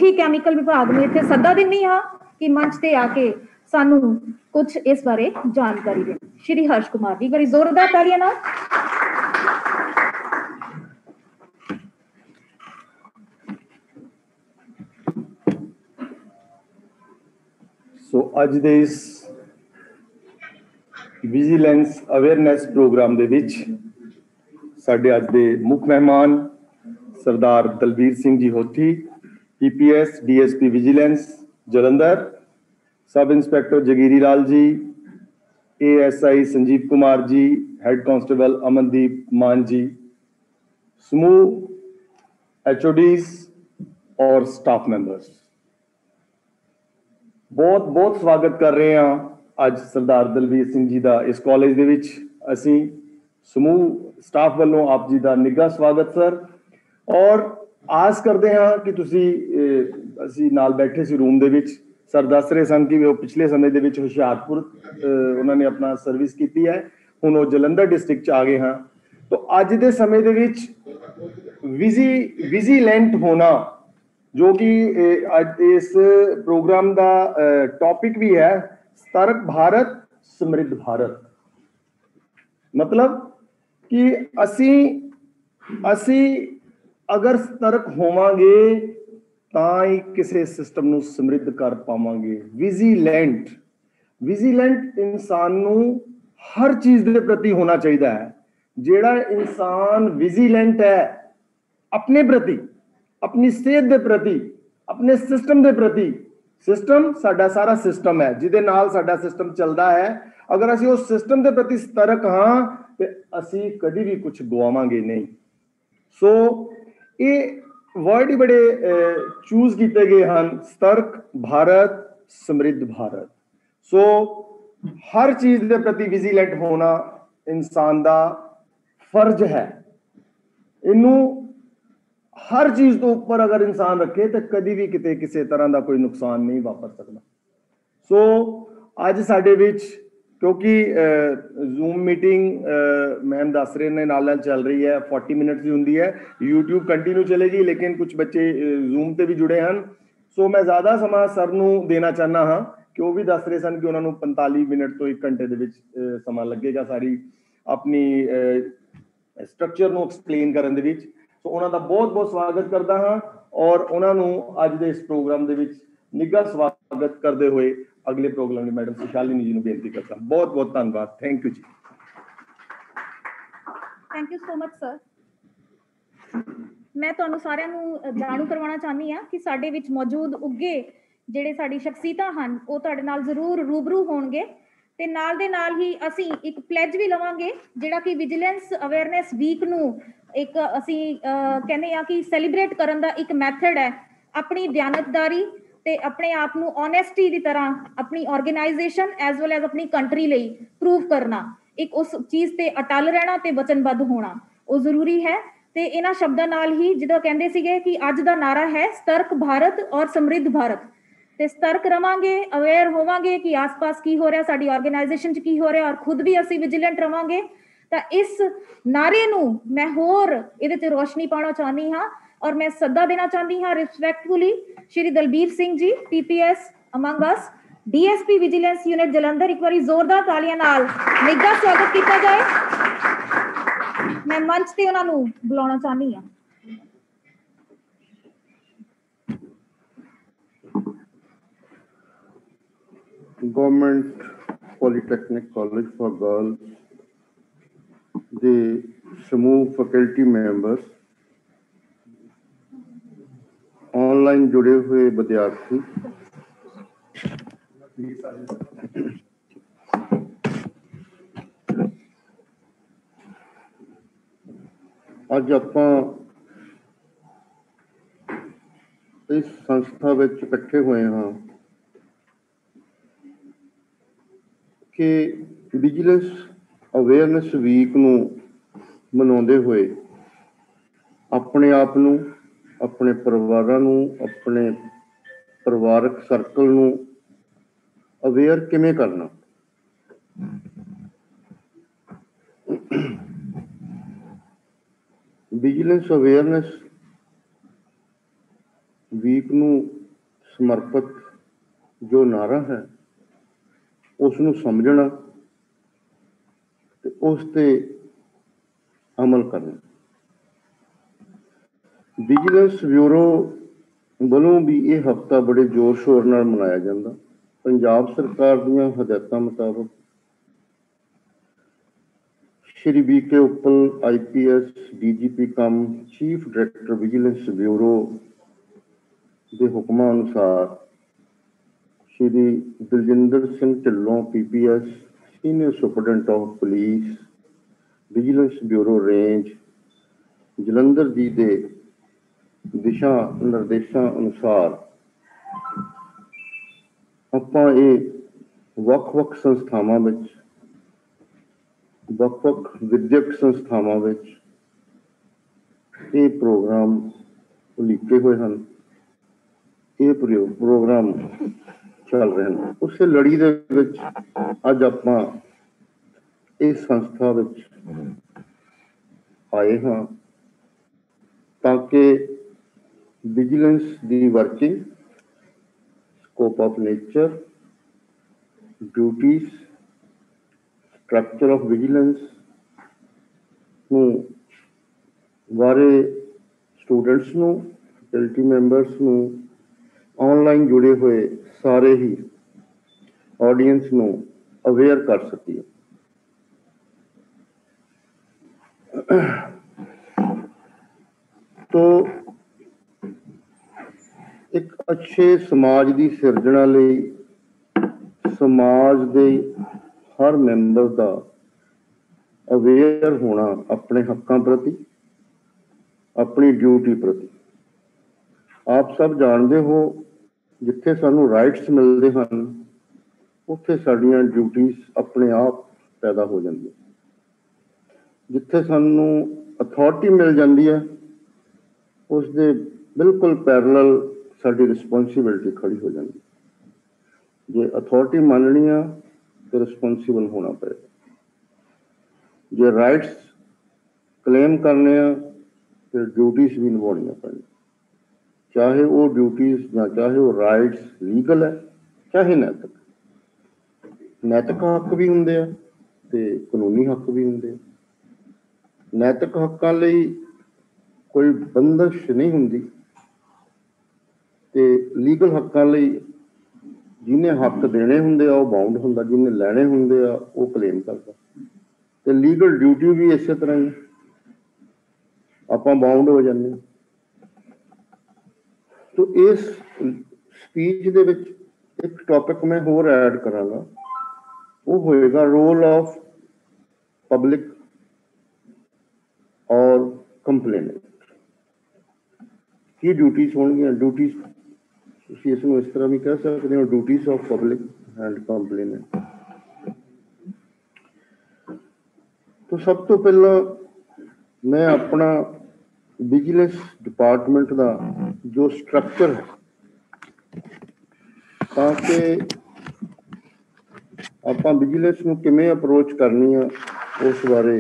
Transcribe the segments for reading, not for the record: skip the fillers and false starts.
ਉੱਥੇ ਕੈਮੀਕਲ ਵਿਭਾਗ ਨੂੰ ਇੱਥੇ ਸੱਦਾ ਦਿੰਨੀ ਹਾਂ ਕਿ ਮੰਚ ਤੇ ਆ ਕੇ ਸਾਨੂੰ ਕੁਝ ਇਸ ਬਾਰੇ ਜਾਣਕਾਰੀ ਦੇਣ। ਸ਼੍ਰੀ ਹਰਸ਼ ਕੁਮਾਰ ਜੀ, ਬੜੀ ਜ਼ੋਰਦਾਰ ਤਾੜੀਆਂ ਨਾਲ। सो अज दे इस विजिलेंस अवेयरनेस प्रोग्राम दे विच साडे अज दे मुख मेहमान Sardar Dalbir Singh ji Hothi, PPS DSP vigilance Jalandhar, sub inspector Jagiri Lal ji, ASI Sanjeev Kumar ji, head constable Amandeep Maan ji, समूह HODs और स्टाफ मैंबर्स, बहुत बहुत स्वागत कर रहे हैं अज सरदार दलबीर सिंह जी का इस कॉलेज दे विच। असी समूह स्टाफ वालों आप जी का निघा स्वागत सर, और आस करते हैं कि तुसी असी नाल बैठे सी रूम दे विच सर दस रहे सन कि वो पिछले समय दे विच हुशियारपुर उन्होंने अपना सर्विस की है, हुण वो जलंधर डिस्ट्रिक्ट च आ गए हैं। तो अज दे समय दे विच विजिलेंट होना जो कि आज इस प्रोग्राम का टॉपिक भी है, सतर्क भारत समृद्ध भारत। मतलब कि असी अगर सतर्क होवांगे तां ही किसी सिस्टम नूं समृद्ध कर पावांगे। विजिलेंट इंसान नूं हर चीज के प्रति होना चाहिए है। जिहड़ा इंसान विजिलेंट है अपने प्रति, अपनी सेहत के प्रति, अपने सिस्टम के प्रति, सिस्टम साडा सारा सिस्टम है जिहदे नाल साडा सिस्टम चलता है, अगर असीं उस सिस्टम के प्रति सतर्क हाँ तो असीं कभी भी कुछ गवावांगे नहीं। सो ये वर्ड ही बड़े चूज किए गए हैं, सतर्क भारत समृद्ध भारत। सो हर चीज के प्रति विजिलेंट होना इंसान का फर्ज है। इनू हर चीज तो ऊपर अगर इंसान रखे तो कभी भी किते किसी तरह का कोई नुकसान नहीं वापर सकता। सो अज साडे विच क्योंकि जूम मीटिंग मैम दस रहे ने नाल चल रही है, 40 मिनट की होंगी है, यूट्यूब कंटिन्यू चलेगी, लेकिन कुछ बच्चे जूम पे भी जुड़े हैं। सो मैं ज़्यादा समा सर नूं देना चाहना हाँ कि वो भी दस रहे सन कि उन्होंने 45 मिनट तो 1 घंटे दे विच समा लगेगा सारी अपनी स्ट्रक्चर नूं एक्सप्लेन करन दे विच। सो उन्होंने बहुत बहुत स्वागत करता हाँ, और उन्होंने अज के इस प्रोग्राम के निघा स्वागत करते हुए अगले प्रोग्राम में मैडम सुशालिनी जी को बेनती करता। बहुत बहुत धन्यवाद। थैंक यू जी। Thank you so much sir. मैं तुहानू सारिਆਂ ਨੂੰ ਜਾਣੂ ਕਰਵਾਉਣਾ ਚਾਹਨੀ ਆ ਕਿ ਸਾਡੇ ਵਿੱਚ ਮੌਜੂਦ ਉੱਗੇ ਜਿਹੜੇ ਸਾਡੀ ਸ਼ਖਸੀਅਤਾਂ ਹਨ ਉਹ ਤੁਹਾਡੇ ਨਾਲ ਜ਼ਰੂਰ ਰੂਬਰੂ ਹੋਣਗੇ, ਤੇ ਨਾਲ ਦੇ ਨਾਲ ਹੀ ਅਸੀਂ ਇੱਕ ਪਲੈਜ ਵੀ ਲਵਾਂਗੇ ਜਿਹੜਾ ਕਿ ਵਿਜੀਲੈਂਸ ਅਵੇਅਰਨੈਸ ਵੀਕ ਨੂੰ ਇੱਕ ਅਸੀਂ ਕਹਿੰਦੇ ਆ ਕਿ ਸੈਲੀਬ੍ਰੇਟ ਕਰਨ ਦਾ ਇੱਕ ਮੈਥਡ ਹੈ। ਆਪਣੀ ਦਿਆਨਤਦਾਰੀ ਤੇ ਆਪਣੇ ਆਪ ਨੂੰ ਓਨੈਸਟੀ ਦੀ ਤਰ੍ਹਾਂ ਆਪਣੀ ਆਰਗੇਨਾਈਜੇਸ਼ਨ ਐਜ਼ ਵੈਲ ਐਜ਼ ਆਪਣੀ ਕੰਟਰੀ ਲਈ ਪ੍ਰੂਵ ਕਰਨਾ, ਇੱਕ ਉਸ ਚੀਜ਼ ਤੇ ਅਟਲ ਰਹਿਣਾ ਤੇ ਵਚਨਬੱਧ ਹੋਣਾ ਉਹ ਜ਼ਰੂਰੀ ਹੈ। ਤੇ ਇਹਨਾਂ ਸ਼ਬਦਾਂ ਨਾਲ ਹੀ ਜਦੋਂ ਕਹਿੰਦੇ ਸੀਗੇ ਕਿ ਅੱਜ ਦਾ ਨਾਰਾ ਹੈ ਸਤਰਕ ਭਾਰਤ ਔਰ ਸਮਰਿੱਧ ਭਾਰਤ, ਤੇ ਸਤਰਕ ਰਵਾਂਗੇ, ਅਵੇਅਰ ਹੋਵਾਂਗੇ ਕਿ ਆਸ-ਪਾਸ ਕੀ ਹੋ ਰਿਹਾ, ਸਾਡੀ ਆਰਗੇਨਾਈਜੇਸ਼ਨ 'ਚ ਕੀ ਹੋ ਰਿਹਾ, ਔਰ ਖੁਦ ਵੀ ਅਸੀਂ ਵਿਜੀਲੈਂਟ ਰਵਾਂਗੇ। ਤਾਂ ਇਸ ਨਾਰੇ ਨੂੰ ਮੈਂ ਹੋਰ ਇਹਦੇ ਤੇ ਰੋਸ਼ਨੀ ਪਾਉਣਾ ਚਾਹੁੰਦੀ ਹਾਂ, ਔਰ ਮੈਂ ਸੱਦਾ ਦੇਣਾ ਚਾਹੁੰਦੀ ਹਾਂ ਰਿਸਪੈਕਟਫੁਲੀ ਸ਼੍ਰੀ ਦਲਬੀਰ ਸਿੰਘ ਜੀ, PPS ਅਮੰਗ ਅਸ, DSP ਵਿਜੀਲੈਂਸ ਯੂਨਿਟ ਜਲੰਧਰ। ਇੱਕ ਵਾਰੀ ਜ਼ੋਰਦਾਰ ਤਾਲੀਆਂ ਨਾਲ ਨਿੱਘਾ ਸਵਾਗਤ ਕੀਤਾ ਜਾਏ। मैं मंच ते उन्हां नूं बुलाउणा चाहनी हां। Government polytechnic college for girls they समूह फैकल्टी मैंबर्स, ऑनलाइन जुड़े हुए विद्यार्थी, अज आपां इस संस्था विच इकट्ठे हुए हाँ कि विजिलेंस अवेयरनेस वीक नूं मनाउंदे होए अपने आप नूं, अपने परिवारां नूं, अपने परिवारक सर्कल नूं अवेयर किवें करना। विजिलेंस अवेयरनेस ਵੀਕ ਨੂੰ ਸਮਰਪਿਤ ਜੋ ਨਾਰਾ ਹੈ ਉਸ ਨੂੰ ਸਮਝਣਾ ਤੇ ਉਸ ਤੇ ਅਮਲ ਕਰਨਾ। ਵਿਜੀਲੈਂਸ ਬਿਊਰੋ ਵੱਲੋਂ ਵੀ ਇਹ ਹਫ਼ਤਾ ਬੜੇ ਜ਼ੋਰ ਸ਼ੋਰ ਨਾਲ ਮਨਾਇਆ ਜਾਂਦਾ। ਪੰਜਾਬ ਸਰਕਾਰ ਦੀਆਂ ਹਦਾਇਤਾਂ ਮੁਤਾਬਕ Shri BK Uppal IPS DGP cum chief director vigilance bureau ਦੇ ਹੁਕਮਾਂ ਅਨੁਸਾਰ Shri Daljinder Singh Dhillon PPS senior superintendent of police vigilance bureau range Jalandhar ji ਦੇ ਦਿਸ਼ਾ ਨਿਰਦੇਸ਼ਾਂ ਅਨੁਸਾਰ ਆਪਾਂ ਇਹ ਵੱਖ-ਵੱਖ ਸੰਸਥਾਵਾਂ ਵਿੱਚ ਵੱਖ-ਵੱਖ ਵਿਦਿਅਕ ਸੰਸਥਾਵਾਂ ਵਿੱਚ ਇਹ ਪ੍ਰੋਗਰਾਮ ਉਲੀਕੇ ਹੋਏ ਹਨ। ਇਹ ਪ੍ਰੋਗਰਾਮ ਚੱਲ ਰਹੇ ਹਨ। ਉਸੇ ਲੜੀ ਦੇ ਵਿੱਚ ਅੱਜ ਆਪਾਂ ਇਸ ਸੰਸਥਾ ਵਿੱਚ ਆਏ ਹਾਂ ਤਾਂ ਕਿ vigilance the working, scope of nature, duties, structure of vigilance ਨੂੰ ਬਾਰੇ ਸਟੂਡੈਂਟਸ ਨੂੰ, ਫੈਕਲਟੀ ਮੈਂਬਰਸ ਨੂੰ, ਆਨਲਾਈਨ ਜੁੜੇ ਹੋਏ ਸਾਰੇ ਹੀ ਆਡੀਅੰਸ ਨੂੰ ਅਵੇਅਰ ਕਰ ਸਕੀਏ। तो एक अच्छे समाज की सिरजना ਲਈ समाज के हर मैंबर का अवेयर होना अपने हकों प्रति, अपनी ड्यूटी प्रति। आप सब जानते हो जिथे सानू राइट्स मिलते हैं उत्थे साडियां ड्यूटीज अपने आप पैदा हो जाती। जिथे सानू अथॉरिटी मिल जाती है उस दे बिल्कुल पैरल साडी रिस्पोंसिबिलिटी खड़ी हो जाती। जे अथॉरिटी माननी है तो रिस्पोंसिबल होना पड़ेगा। जे राइट्स क्लेम करने फिर ड्यूटीज भी निभानिया पैनी, चाहे वो ड्यूटीज या चाहे वो राइट्स लीगल है चाहे नैतिक। नैतिक हक भी होंगे ते कानूनी हक भी होंगे। नैतिक हकों लई कोई बंदिश नहीं होंगी ते लीगल हकों लई जिन्हें हक देने होंगे वो बाउंड होंदा, जिन्हें लैने होंगे वो क्लेम करता। तो लीगल ड्यूटी भी इस तरह ही आपां बाउंड हो जाते। तो इस स्पीच दे विच एक टॉपिक मैं होर ऐड करांगा, वो होएगा रोल ऑफ पब्लिक और कंप्लेनेंट। की ड्यूटीज होंगी, ड्यूटीज इसमें इस तरह भी कह सकते हो, duties of public and complainant. तो सब तो पहला मैं अपना विजिलेंस डिपार्टमेंट का जो स्ट्रक्चर है ताकि आप विजिलेंस को किमें अप्रोच करनी है उस बारे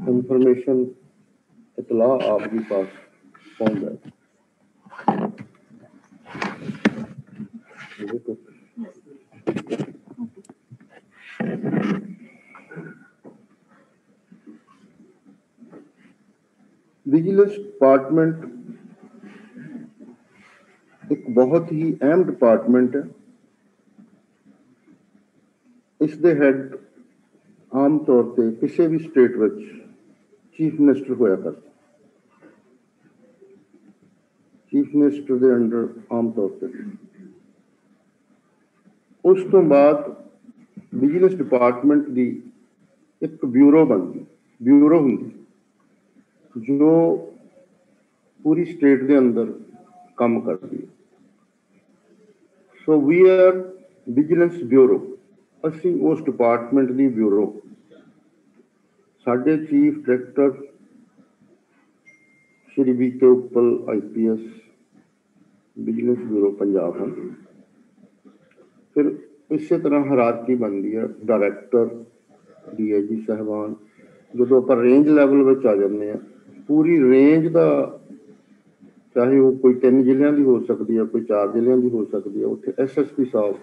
इंफॉर्मेशन इतला आपके पास पहुंच जाए। विजिलेंस डिपार्टमेंट एक बहुत ही अहम डिपार्टमेंट है। इस दे हैड आम तौर पर किसी भी स्टेट में चीफ मिनिस्टर होया करता। चीफ मिनिस्टर के अंडर आम तौर पर उस तो बाद विजिलेंस डिपार्टमेंट की एक ब्यूरो बनती, ब्यूरो होंगी जो पूरी स्टेट के अंदर काम करती है। So we are vigilance bureau, असी उस डिपार्टमेंट की ब्यूरो। साडे chief director Shri BK Uppal IPS vigilance bureau Punjab हैं। फिर इस तरह हरारकी बनती है, डायरैक्टर DIG साहबान। जो आप रेंज लैवल में आ जाते हैं, पूरी रेंज का ਚਾਹੇ ਉਹ ਕੋਈ 3 ਜ਼ਿਲ੍ਹਿਆਂ ਦੀ ਹੋ ਸਕਦੀ ਹੈ, ਕੋਈ 4 ਜ਼ਿਲ੍ਹਿਆਂ ਦੀ ਹੋ ਸਕਦੀ ਹੈ, ਉੱਥੇ SSP ਸਾਹਿਬ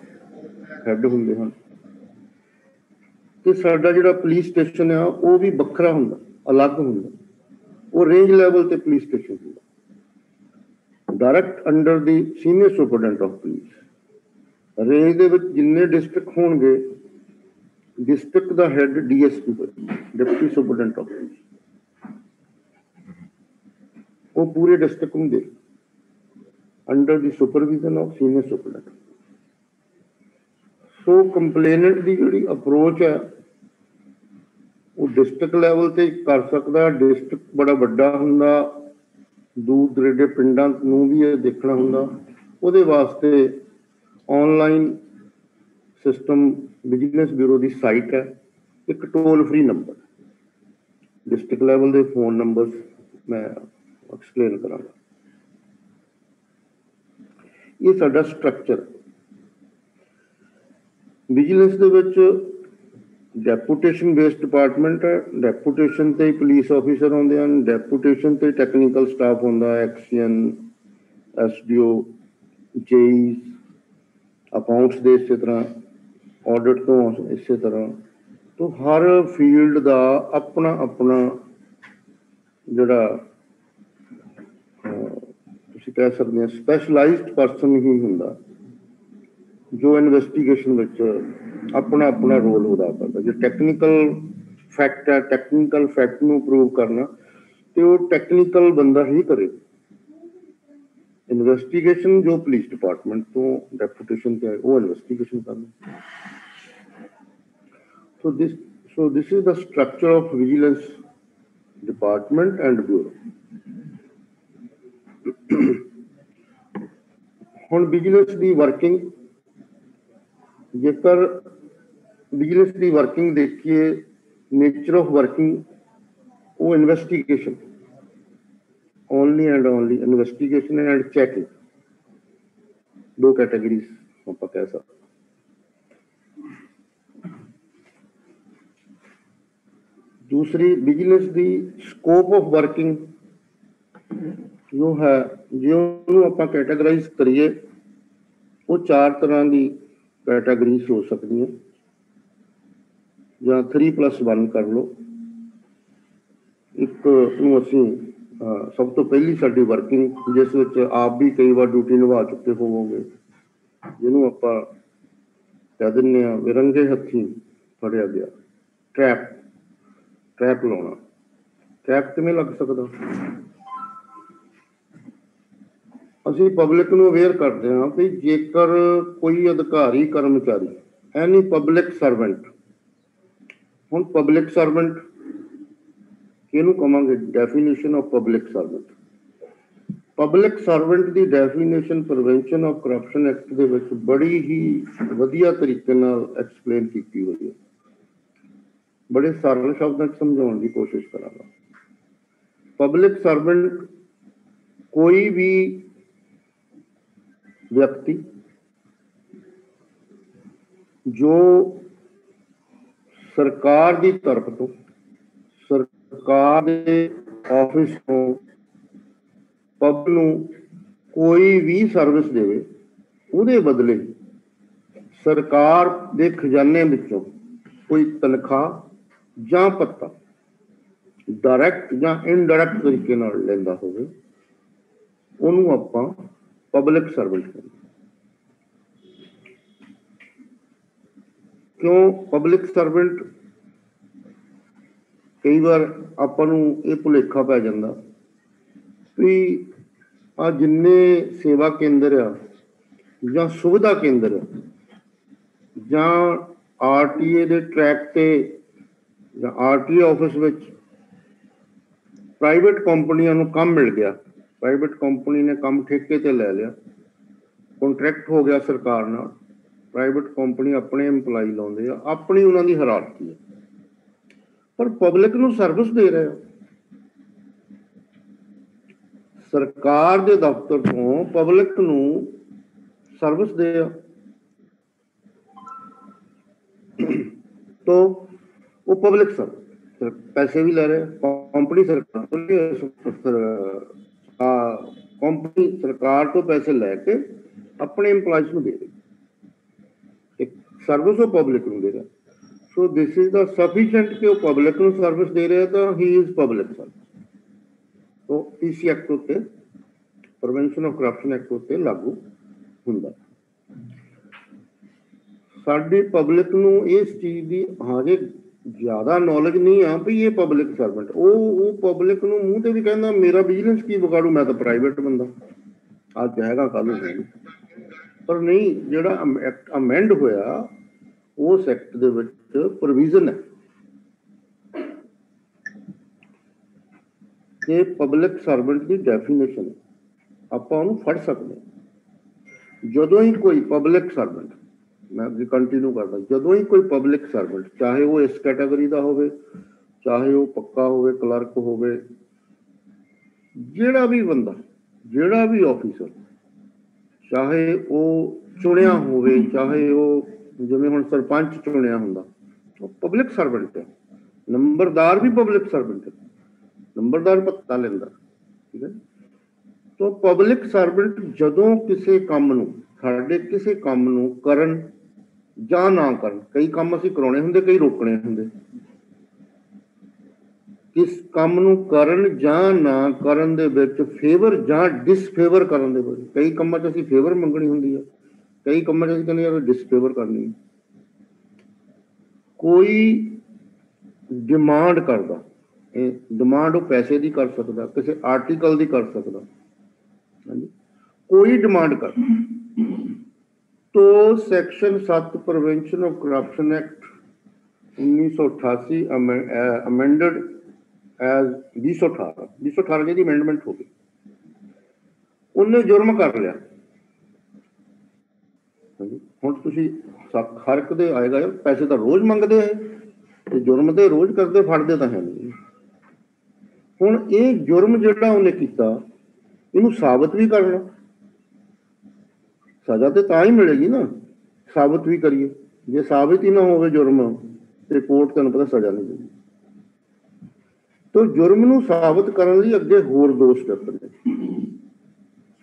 ਹੈੱਡ ਹੁੰਦੇ ਹਨ। ਤੇ ਸਾਡਾ ਜਿਹੜਾ ਪੁਲਿਸ ਸਟੇਸ਼ਨ ਆ ਉਹ ਵੀ ਵੱਖਰਾ ਹੁੰਦਾ, ਅਲੱਗ ਹੁੰਦਾ, ਉਹ ਰੇਂਜ ਲੈਵਲ ਤੇ ਪੁਲਿਸ ਸਟੇਸ਼ਨ ਹੁੰਦਾ, direct under the senior superintendent of police. Range ਦੇ ਵਿੱਚ ਜਿੰਨੇ ਡਿਸਟ੍ਰਿਕਟ ਹੋਣਗੇ, district the head DSP, deputy superintendent of police, ਉਹ ਪੂਰੇ ਡਿਸਟ੍ਰਿਕਟ ਨੂੰ ਦੇ under the supervision of senior superintendent. So complainant ਦੀ ਜਿਹੜੀ ਅਪਰੋਚ ਹੈ ਉਹ ਡਿਸਟ੍ਰਿਕਟ ਲੈਵਲ ਤੇ ਕਰ ਸਕਦਾ। ਡਿਸਟ੍ਰਿਕਟ ਬੜਾ ਵੱਡਾ ਹੁੰਦਾ, ਦੂਰ ਦਰੇਡੇ ਪਿੰਡਾਂ ਨੂੰ ਵੀ ਇਹ ਦੇਖਣਾ ਹੁੰਦਾ। ਉਹਦੇ ਵਾਸਤੇ ਆਨਲਾਈਨ ਸਿਸਟਮ ਵਿਜੀਲੈਂਸ ਬਿਊਰੋ ਦੀ ਸਾਈਟ ਹੈ, ਇੱਕ toll free number, district level ਦੇ ਫੋਨ ਨੰਬਰ ਮੈਂ ਐਕਸਪਲੇਨ ਕਰਾਂਗਾ। ਇਹ ਸਾਡਾ ਸਟਰਕਚਰ। ਵਿਜੀਲੈਂਸ ਦੇ ਵਿੱਚ ਡੈਪੂਟੇਸ਼ਨ ਬੇਸਡ ਡਿਪਾਰਟਮੈਂਟ ਹੈ, ਡੈਪੂਟੇਸ਼ਨ ਤੇ ਪੁਲਿਸ ਆਫੀਸਰ ਹੁੰਦੇ ਹਨ, ਡੈਪੂਟੇਸ਼ਨ ਤੇ ਟੈਕਨੀਕਲ ਸਟਾਫ ਹੁੰਦਾ, ਐਕਸੀਅਨ, SDO, JEs, ਅਕਾਊਂਟਸ ਦੇ ਇਸੇ ਤਰ੍ਹਾਂ, ਆਡਿਟ ਤੋਂ ਇਸੇ ਤਰ੍ਹਾਂ। ਤੋਂ ਹਰ ਫੀਲਡ ਦਾ ਆਪਣਾ ਆਪਣਾ ਜਿਹੜਾ ਤੁਸੀਂ ਕਹਿ ਸਕਦੇ ਹੋ ਸਪੈਸ਼ਲਾਈਜ਼ਡ ਪਰਸਨ ਹੀ ਹੁੰਦਾ, ਜੋ ਇਨਵੈਸਟੀਗੇਸ਼ਨ ਵਿੱਚ ਆਪਣਾ ਆਪਣਾ ਰੋਲ ਅਦਾ ਕਰਦਾ। ਜੇ ਟੈਕਨੀਕਲ ਫੈਕਟ ਹੈ, ਟੈਕਨੀਕਲ ਫੈਕਟ ਨੂੰ ਪ੍ਰੂਵ ਕਰਨਾ ਤੇ ਉਹ ਟੈਕਨੀਕਲ ਬੰਦਾ ਹੀ ਕਰੇ। ਇਨਵੈਸਟੀਗੇਸ਼ਨ ਜੋ ਪੁਲਿਸ ਡਿਪਾਰਟਮੈਂਟ ਤੋਂ ਡੈਪੂਟੇਸ਼ਨ ਤੇ ਆਏ ਉਹ ਇਨਵੈਸਟੀਗੇਸ਼ਨ ਕਰਨਾ। So this is the structure of vigilance department and bureau. ਹੁਣ ਵਿਜੀਲੈਂਸ ਦੀ ਵਰਕਿੰਗ, ਜੇਕਰ ਵਿਜੀਲੈਂਸ ਦੀ ਵਰਕਿੰਗ ਦੇਖੀਏ, ਨੇਚਰ ਆਫ ਵਰਕਿੰਗ ਉਹ investigation, only and only investigation and checking, ਦੋ ਕੈਟਾਗਰੀਜ਼ ਆਪਾਂ ਕਹਿ ਸਕਦੇ। ਦੂਸਰੀ vigilance the scope of working ਜੋ ਹੈ, ਜੇ ਉਹਨੂੰ ਆਪਾਂ ਕੈਟਾਗਰਾਈਜ਼ ਕਰੀਏ, ਉਹ 4 ਤਰ੍ਹਾਂ ਦੀ ਕੈਟਾਗਰੀਜ਼ ਹੋ ਸਕਦੀਆਂ, ਜਾਂ 3+1 ਕਰ ਲਓ। ਇੱਕ ਨੂੰ ਅਸੀਂ ਸਭ ਤੋਂ ਪਹਿਲੀ ਸਾਡੀ ਵਰਕਿੰਗ, ਜਿਸ ਵਿੱਚ ਆਪ ਵੀ ਕਈ ਵਾਰ ਡਿਊਟੀ ਨਿਭਾ ਚੁੱਕੇ ਹੋਵੋਗੇ, ਜਿਹਨੂੰ ਆਪਾਂ ਕਹਿ ਦਿੰਦੇ ਹਾਂ ਵਿਰੰਗੇ ਹੱਥੀਂ ਫੜਿਆ ਗਿਆ, ਟਰੈਪ ਲਾਉਣਾ। ਟਰੈਪ ਕਿਵੇਂ ਲੱਗ ਸਕਦਾ? ਅਸੀਂ ਪਬਲਿਕ ਨੂੰ ਅਵੇਅਰ ਕਰਦੇ ਹਾਂ ਕਿ ਜੇਕਰ ਕੋਈ ਅਧਿਕਾਰੀ ਕਰਮਚਾਰੀ, ਐਨੀ ਪਬਲਿਕ ਸਰਵੈਂਟ, ਹੁਣ ਪਬਲਿਕ ਸਰਵੈਂਟ ਕਿਹਨੂੰ ਕਹਾਂਗੇ? Definition of public servant. Public servant ਦੀ definition prevention of corruption act ਦੇ ਵਿੱਚ ਬੜੀ ਹੀ ਵਧੀਆ ਤਰੀਕੇ ਨਾਲ ਐਕਸਪਲੇਨ ਕੀਤੀ ਹੋਈ ਹੈ। ਬੜੇ ਸਰਲ ਸ਼ਬਦਾਂ 'ਚ ਸਮਝਾਉਣ ਦੀ ਕੋਸ਼ਿਸ਼ ਕਰਾਂਗਾ। ਪਬਲਿਕ ਸਰਵੈਂਟ ਕੋਈ ਵੀ ਵਿਅਕਤੀ ਜੋ ਸਰਕਾਰ ਦੀ ਤਰਫ ਤੋਂ, ਸਰਕਾਰ ਦੇ ਆਫਿਸ ਤੋਂ ਪਬਲਿਕ ਨੂੰ ਕੋਈ ਵੀ ਸਰਵਿਸ ਦੇਵੇ, ਉਹਦੇ ਬਦਲੇ ਸਰਕਾਰ ਦੇ ਖਜ਼ਾਨੇ ਵਿੱਚੋਂ ਕੋਈ ਤਨਖਾਹ ਜਾਂ ਭੱਤਾ ਡਾਇਰੈਕਟ ਜਾਂ ਇਨਡਾਇਰੈਕਟ ਤਰੀਕੇ ਨਾਲ ਲੈਂਦਾ ਹੋਵੇ, ਉਹਨੂੰ ਆਪਾਂ ਪਬਲਿਕ ਸਰਵੈਂਟ ਕਹਿੰਦੇ। ਕਿਉਂ ਪਬਲਿਕ ਸਰਵੈਂਟ? ਕਈ ਵਾਰ ਆਪਾਂ ਨੂੰ ਇਹ ਭੁਲੇਖਾ ਪੈ ਜਾਂਦਾ ਵੀ ਆ ਜਿੰਨੇ ਸੇਵਾ ਕੇਂਦਰ ਆ ਜਾਂ ਸੁਵਿਧਾ ਕੇਂਦਰ ਆ ਜਾਂ RTA ਦੇ ਟਰੈਕ ਤੇ ਜਾਂ RTA ਆਫਿਸ ਵਿੱਚ ਪ੍ਰਾਈਵੇਟ ਕੰਪਨੀਆਂ ਨੂੰ ਕੰਮ ਮਿਲ ਗਿਆ, ਪ੍ਰਾਈਵੇਟ ਕੰਪਨੀ ਨੇ ਕੰਮ ਠੇਕੇ ਤੇ ਲੈ ਲਿਆ, ਕੰਟਰੈਕਟ ਹੋ ਗਿਆ ਸਰਕਾਰ ਨਾਲ, ਪ੍ਰਾਈਵੇਟ ਕੰਪਨੀ ਆਪਣੇ EMPLOYE ਲਾਉਂਦੇ ਆ, ਆਪਣੀ ਉਹਨਾਂ ਦੀ ਹਾਇਰਾਰਕੀ ਹੈ, ਪਰ ਪਬਲਿਕ ਨੂੰ ਸਰਵਿਸ ਦੇ ਰਹੇ ਆ। ਸਰਕਾਰ ਦੇ ਦਫ਼ਤਰ ਤੋਂ ਪਬਲਿਕ ਨੂੰ ਸਰਵਿਸ ਦੇ ਆ, तो वो पब्लिक सर्विस, पैसे भी ले रहे, कंपनी सरकार कंपनी सरकार तो पैसे लैके अपने एम्पलॉयज को दे रहे, एक सर्विस वो पब्लिक को दे रहा। So this is the sufficient कि वो पब्लिक को सर्विस दे रहे तो ही इज पब्लिक सर्विस। तो पीसी एक्ट उत्ते प्रिवेंशन ऑफ करप्शन एक्ट उत्ते लागू हुंदा। साडी पब्लिक नूं इस चीज़ की हाजे ज़्यादा नॉलेज नहीं आ भी ये पब्लिक सर्वेंट वो पब्लिक नूं मूँह ते भी कहंदा मेरा बिजनेस की बिगाड़ू, मैं तो प्राइवेट बंदा अज हैगा कल नहीं। पर नहीं, जिहड़ा एक्ट अमेंड होया उस एक्ट दे विच प्रोविजन है कि पब्लिक सर्वेंट की डेफिनेशन आपां उहनूं फड़ सकदे जदों ही कोई पब्लिक सर्वेंट, मैं अगे कंटिन्यू करदा, जदों ही कोई पब्लिक सर्वेंट चाहे वो इस कैटेगरी का होवे, चाहे वो पक्का होवे, क्लर्क होवे, जिहड़ा भी बंदा, जिहड़ा भी ऑफिसर, चाहे वो चुनिया होवे, चाहे वो जिवें हुण सरपंच चुनिया हुंदा, वो पब्लिक सर्वेंट है। नंबरदार भी पब्लिक सर्वेंट है, नंबरदार भत्ता लैंदा, ठीक है। तो पब्लिक सर्वेंट जदों किसी काम नूं, साडे किसी काम नूं करन जां ना करन, कई काम असीं कराउणे हुंदे, कई रोकणे हुंदे, किस काम नूं करन जां ना करन दे विच फेवर जां डिसफेवर करन दे विच, कई कामां 'च असीं फेवर मंगणी हुंदी है, कई कामां 'च असीं कहंदे यार डिसफेवर करनी है। कोई डिमांड करदा, डिमांड वो पैसे की कर सकदा, किसी आर्टिकल की कर सकदा, कोई डिमांड कर तो section 7 prevention of corruption act 1988 amended as 2018 जी अमेंडमेंट हो गई, उन्हें जुर्म कर लिया। हुण तुसीं हर एक दे आएगा यार पैसे तो रोज़ मंगते हैं ते जुर्म तो रोज़ करते, फड़ते तो है नहीं। हुण ये जुर्म जिहड़ा उन्हें कीता इनू साबित भी करना, सज़ा तो तां ही मिलेगी ना, साबित भी करिए। जे साबित ही ना हो जुर्म तो कोर्ट तुहानूं पता सज़ा नहीं देगी। तो जुर्म नूं साबित करने लई अगे होर दो स्टैप ने।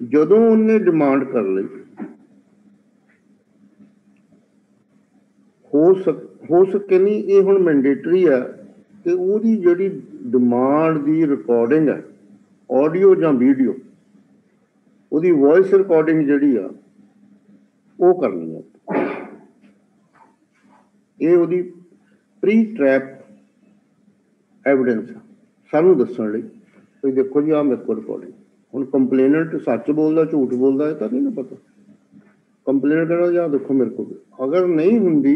जदों उन्हें डिमांड कर लई, हो सके नहीं, ये हुण मैंडेटरी है कि उहदी जिहड़ी डिमांड की रिकॉर्डिंग है, ऑडियो जां वीडियो, उहदी वॉइस रिकॉर्डिंग जिहड़ी आ वो करनी है। ये उहदी प्री ट्रैप एविडेंस सानूं दस्सण लई भी देखो जी आ मेरे को रिकॉर्डिंग। हुण कंप्लेनेंट सच बोलदा झूठ बोलदा है तो नहीं ना पता। कंप्लेनेंट कहना यार देखो मेरे को, अगर नहीं हुंदी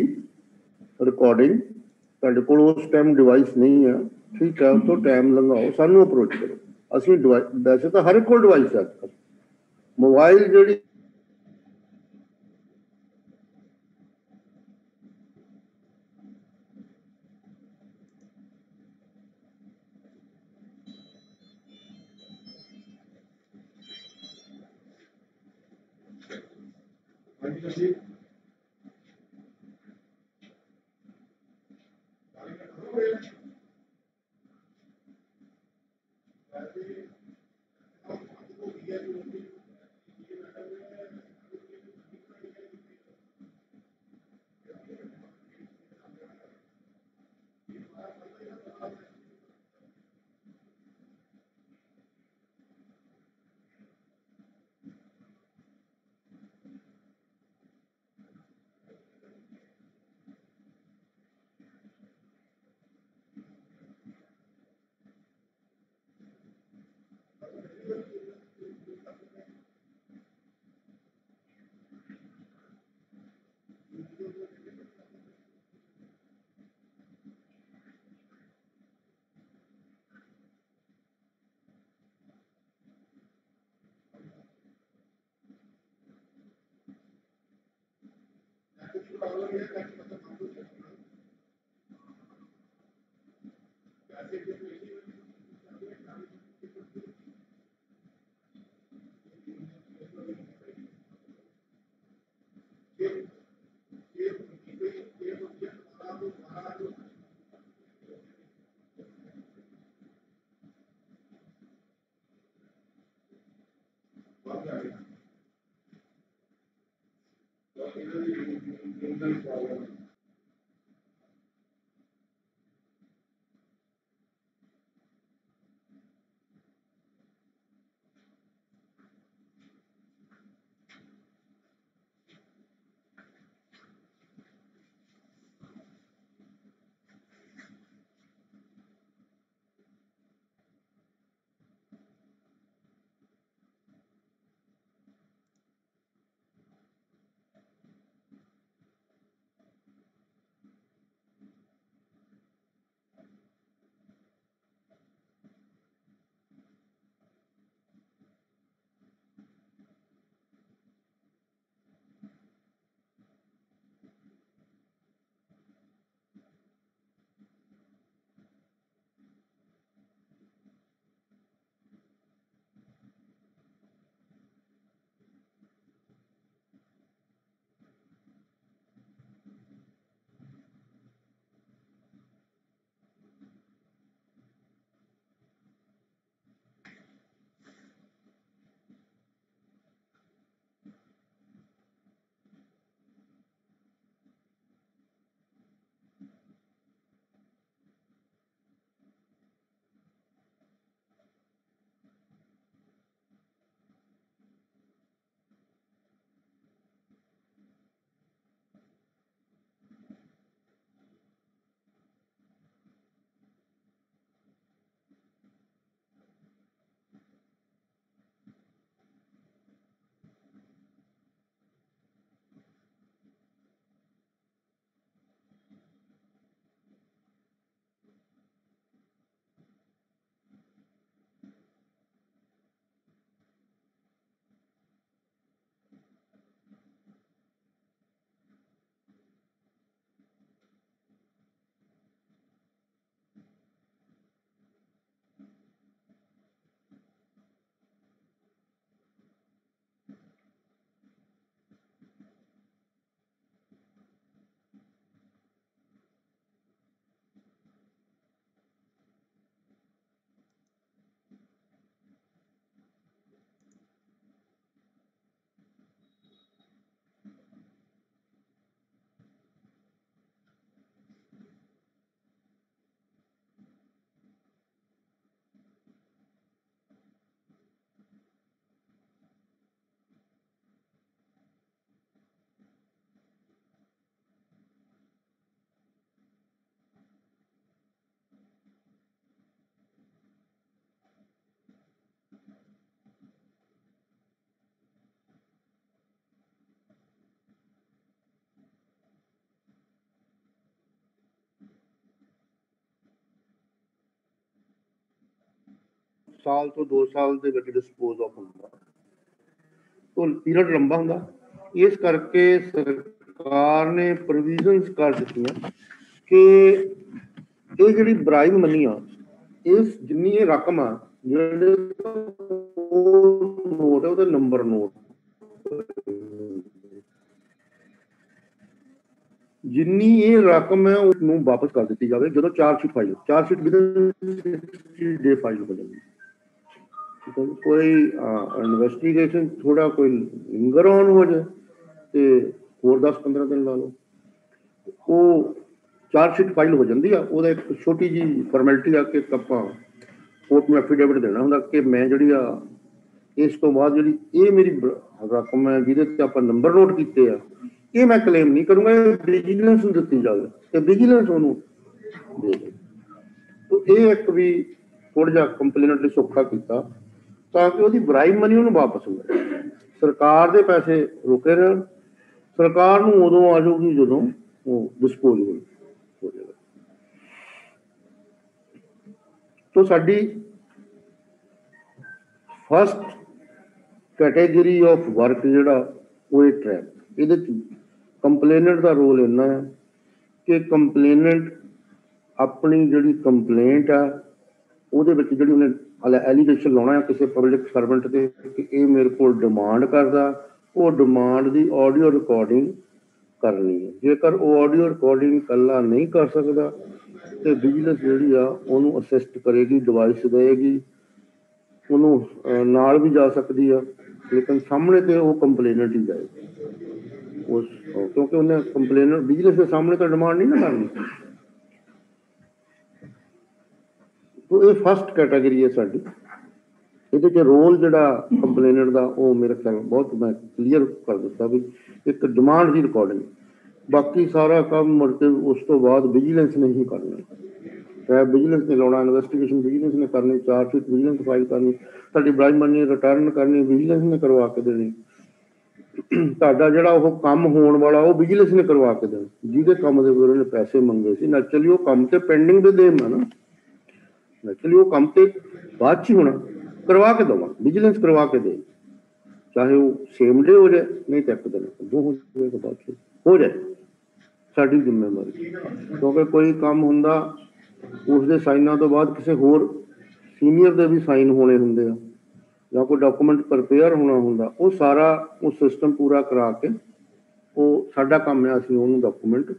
रिकॉर्डिंग, तुहाडे कोल उस टाइम डिवाइस नहीं है, ठीक है, तो टाइम लंघाओ, सानूं अप्रोच करो। असीं वैसे तो हर एक कोल डिवाइस है, अजकल मोबाइल जिहड़ी साल तो 2 साल ਦੇ ਵਿੱਚ ਡਿਸਪੋਜ਼ ਆਫ ਹੁੰਦਾ, तो पीरियड लंबा ਹੁੰਦਾ। ਇਸ ਕਰਕੇ ਸਰਕਾਰ ਨੇ ਪ੍ਰੋਵੀਜ਼ਨਸ ਕਰ ਦਿੱਤੀਆਂ ਕਿ ਇਹ ਜਿਹੜੀ ਬਰਾਈਬ ਮਨੀ ਆ, ਇਸ ਜਿੰਨੀ ਇਹ ਰਕਮ ਆ, ਜਿਹੜੇ ਨੋਟ ਹੈ ਉਹਦੇ ਨੰਬਰ ਨੋਟ, ਜਿੰਨੀ ਇਹ ਰਕਮ ਹੈ ਉਹਨੂੰ ਵਾਪਸ ਕਰ ਦਿੱਤੀ ਜਾਵੇ ਜਦੋਂ ਚਾਰਜਸ਼ੀਟ ਵਿਦਨ 60 ਡੇ ਫਾਈਲ ਹੋ ਜਾਂਦੀ। कोई इन्वेस्टिगेशन थोड़ा कोई लिंगर ऑन हो जाए तो होर 10-15 दिन ला लो, वो चार्जशीट फाइल हो जाती है। वो एक छोटी जी फॉर्मैलिटी आ कि ਆਪਾਂ कोर्ट में एफीडेविट देना होंगे कि मैं जी इस तो बाद जी ये मेरी रकम है जिहदे आप नंबर नोट किए हैं, ये मैं क्लेम नहीं करूँगा, विजिलेंस नूं दित्ती जाए तो विजिलेंस उन्होंने दे। तो ये एक भी थोड़ा जिहा कंप्लेनेंट लई सौखा किया ताकि ਉਹਦੀ ਬਰਾਈਬ ਮਨੀ ਉਹਨੂੰ ਵਾਪਸ ਮਿਲੇ। ਸਰਕਾਰ ਦੇ ਪੈਸੇ ਰੁਕੇ ਰਹਿਣ, ਸਰਕਾਰ ਨੂੰ ਉਦੋਂ ਆ ਜਾਊਗੀ ਜਦੋਂ ਉਹ ਡਿਸਪੋਜ਼ੇਬਲ ਹੋ ਜਾਏਗਾ। तो ਸਾਡੀ ਫਸਟ ਕੈਟੇਗਰੀ ਆਫ ਵਰਕ ਜਿਹੜਾ ਉਹ ਇਹ ਟਰੈਪ, ਇਹਦੇ 'ਚ ਕੰਪਲੇਨੈਂਟ ਦਾ ਰੋਲ ਇੰਨਾ ਹੈ ਕਿ ਕੰਪਲੇਨੈਂਟ ਆਪਣੀ ਜਿਹੜੀ ਕੰਪਲੇਂਟ ਆ ਉਹਦੇ ਵਿੱਚ ਜਿਹੜੀ ਉਹਨੇ ਐਲੀਗੇਸ਼ਨ ਲਾਉਣਾ ਕਿਸੇ ਪਬਲਿਕ ਸਰਵੈਂਟ ਦੇ ਕਿ ਇਹ ਮੇਰੇ ਕੋਲ ਡਿਮਾਂਡ ਕਰਦਾ, ਉਹ ਡਿਮਾਂਡ ਦੀ ਆਡੀਓ ਰਿਕਾਰਡਿੰਗ ਕਰਨੀ ਹੈ। ਜੇਕਰ ਉਹ ਆਡੀਓ ਰਿਕਾਰਡਿੰਗ ਇਕੱਲਾ ਨਹੀਂ ਕਰ ਸਕਦਾ ਤੇ ਵਿਜੀਲੈਂਸ ਜਿਹੜੀ ਆ ਉਹਨੂੰ ਅਸਿਸਟ ਕਰੇਗੀ, ਡਿਵਾਈਸ ਦੇਏਗੀ, ਉਹਨੂੰ ਨਾਲ ਵੀ ਜਾ ਸਕਦੀ ਆ लेकिन सामने तो वो कंप्लेनेंट ही जाएगा उस, क्योंकि उन्हें कंप्लेनेंट बिजनेस के सामने तो डिमांड नहीं ना करनी। तो ये फर्स्ट कैटेगरी है साडी। ਇਹਦੇ 'ਚ ਰੋਲ ਜਿਹੜਾ ਕੰਪਲੇਨਰ ਦਾ ਉਹ ਮੇਰੇ ਖਿਆਲ ਬਹੁਤ ਮੈਂ ਕਲੀਅਰ ਕਰ ਦਿੱਤਾ ਵੀ ਇੱਕ ਡਿਮਾਂਡ ਦੀ ਰਿਕਾਰਡਿੰਗ, ਬਾਕੀ ਸਾਰਾ ਕੰਮ ਮੁੜ ਕੇ ਉਸ ਤੋਂ ਬਾਅਦ ਵਿਜੀਲੈਂਸ ਨੇ ਹੀ ਕਰਨਾ। ਟ੍ਰੈਪ ਵਿਜੀਲੈਂਸ ਨੇ ਲਾਉਣਾ, ਇਨਵੈਸਟੀਗੇਸ਼ਨ ਵਿਜੀਲੈਂਸ ਨੇ ਕਰਨੀ, ਚਾਰਜਸ਼ੀਟ ਵਿਜੀਲੈਂਸ ਫਾਈਲ ਕਰਨੀ, ਤੁਹਾਡੀ ਬ੍ਰਾਈਬ ਮਨੀ ਰਿਟਰਨ ਕਰਨੀ ਵਿਜੀਲੈਂਸ ਨੇ ਕਰਵਾ ਕੇ ਦੇਣੀ, ਤੁਹਾਡਾ ਜਿਹੜਾ ਉਹ ਕੰਮ ਹੋਣ ਵਾਲਾ ਉਹ ਵਿਜੀਲੈਂਸ ਨੇ ਕਰਵਾ ਕੇ ਦੇਣਾ। ਜਿਹਦੇ ਕੰਮ ਦੇ ਉਹਨੇ ਪੈਸੇ ਮੰਗੇ ਸੀ ਨੈਚੁਰਲੀ ਉਹ ਕੰਮ ਤੇ ਪੈਂਡਿੰਗ ਦੇ ਦੇਮ ਆ ਨਾ, ਨੈਚੁਰਲੀ ਉਹ ਕੰਮ ਤੇ ਬਾਅਦ 'ਚ ਹੀ ਹੋਣਾ, करवा के दवा विजिलेंस करवा के दे, चाहे वो सेम डे हो जाए नहीं तो एक दिन जो हो जाए बाद हो जाए, साडी जिम्मेवारी। क्योंकि कोई काम हुंदा उसके साइना तो बाद किसी होर सीनियर दे भी साइन होने हुंदे आ या कोई डॉक्यूमेंट प्रिपेयर होना हुंदा, वो सारा वो सिस्टम पूरा करा के वो साडा काम है असीं उहनूं डॉक्यूमेंट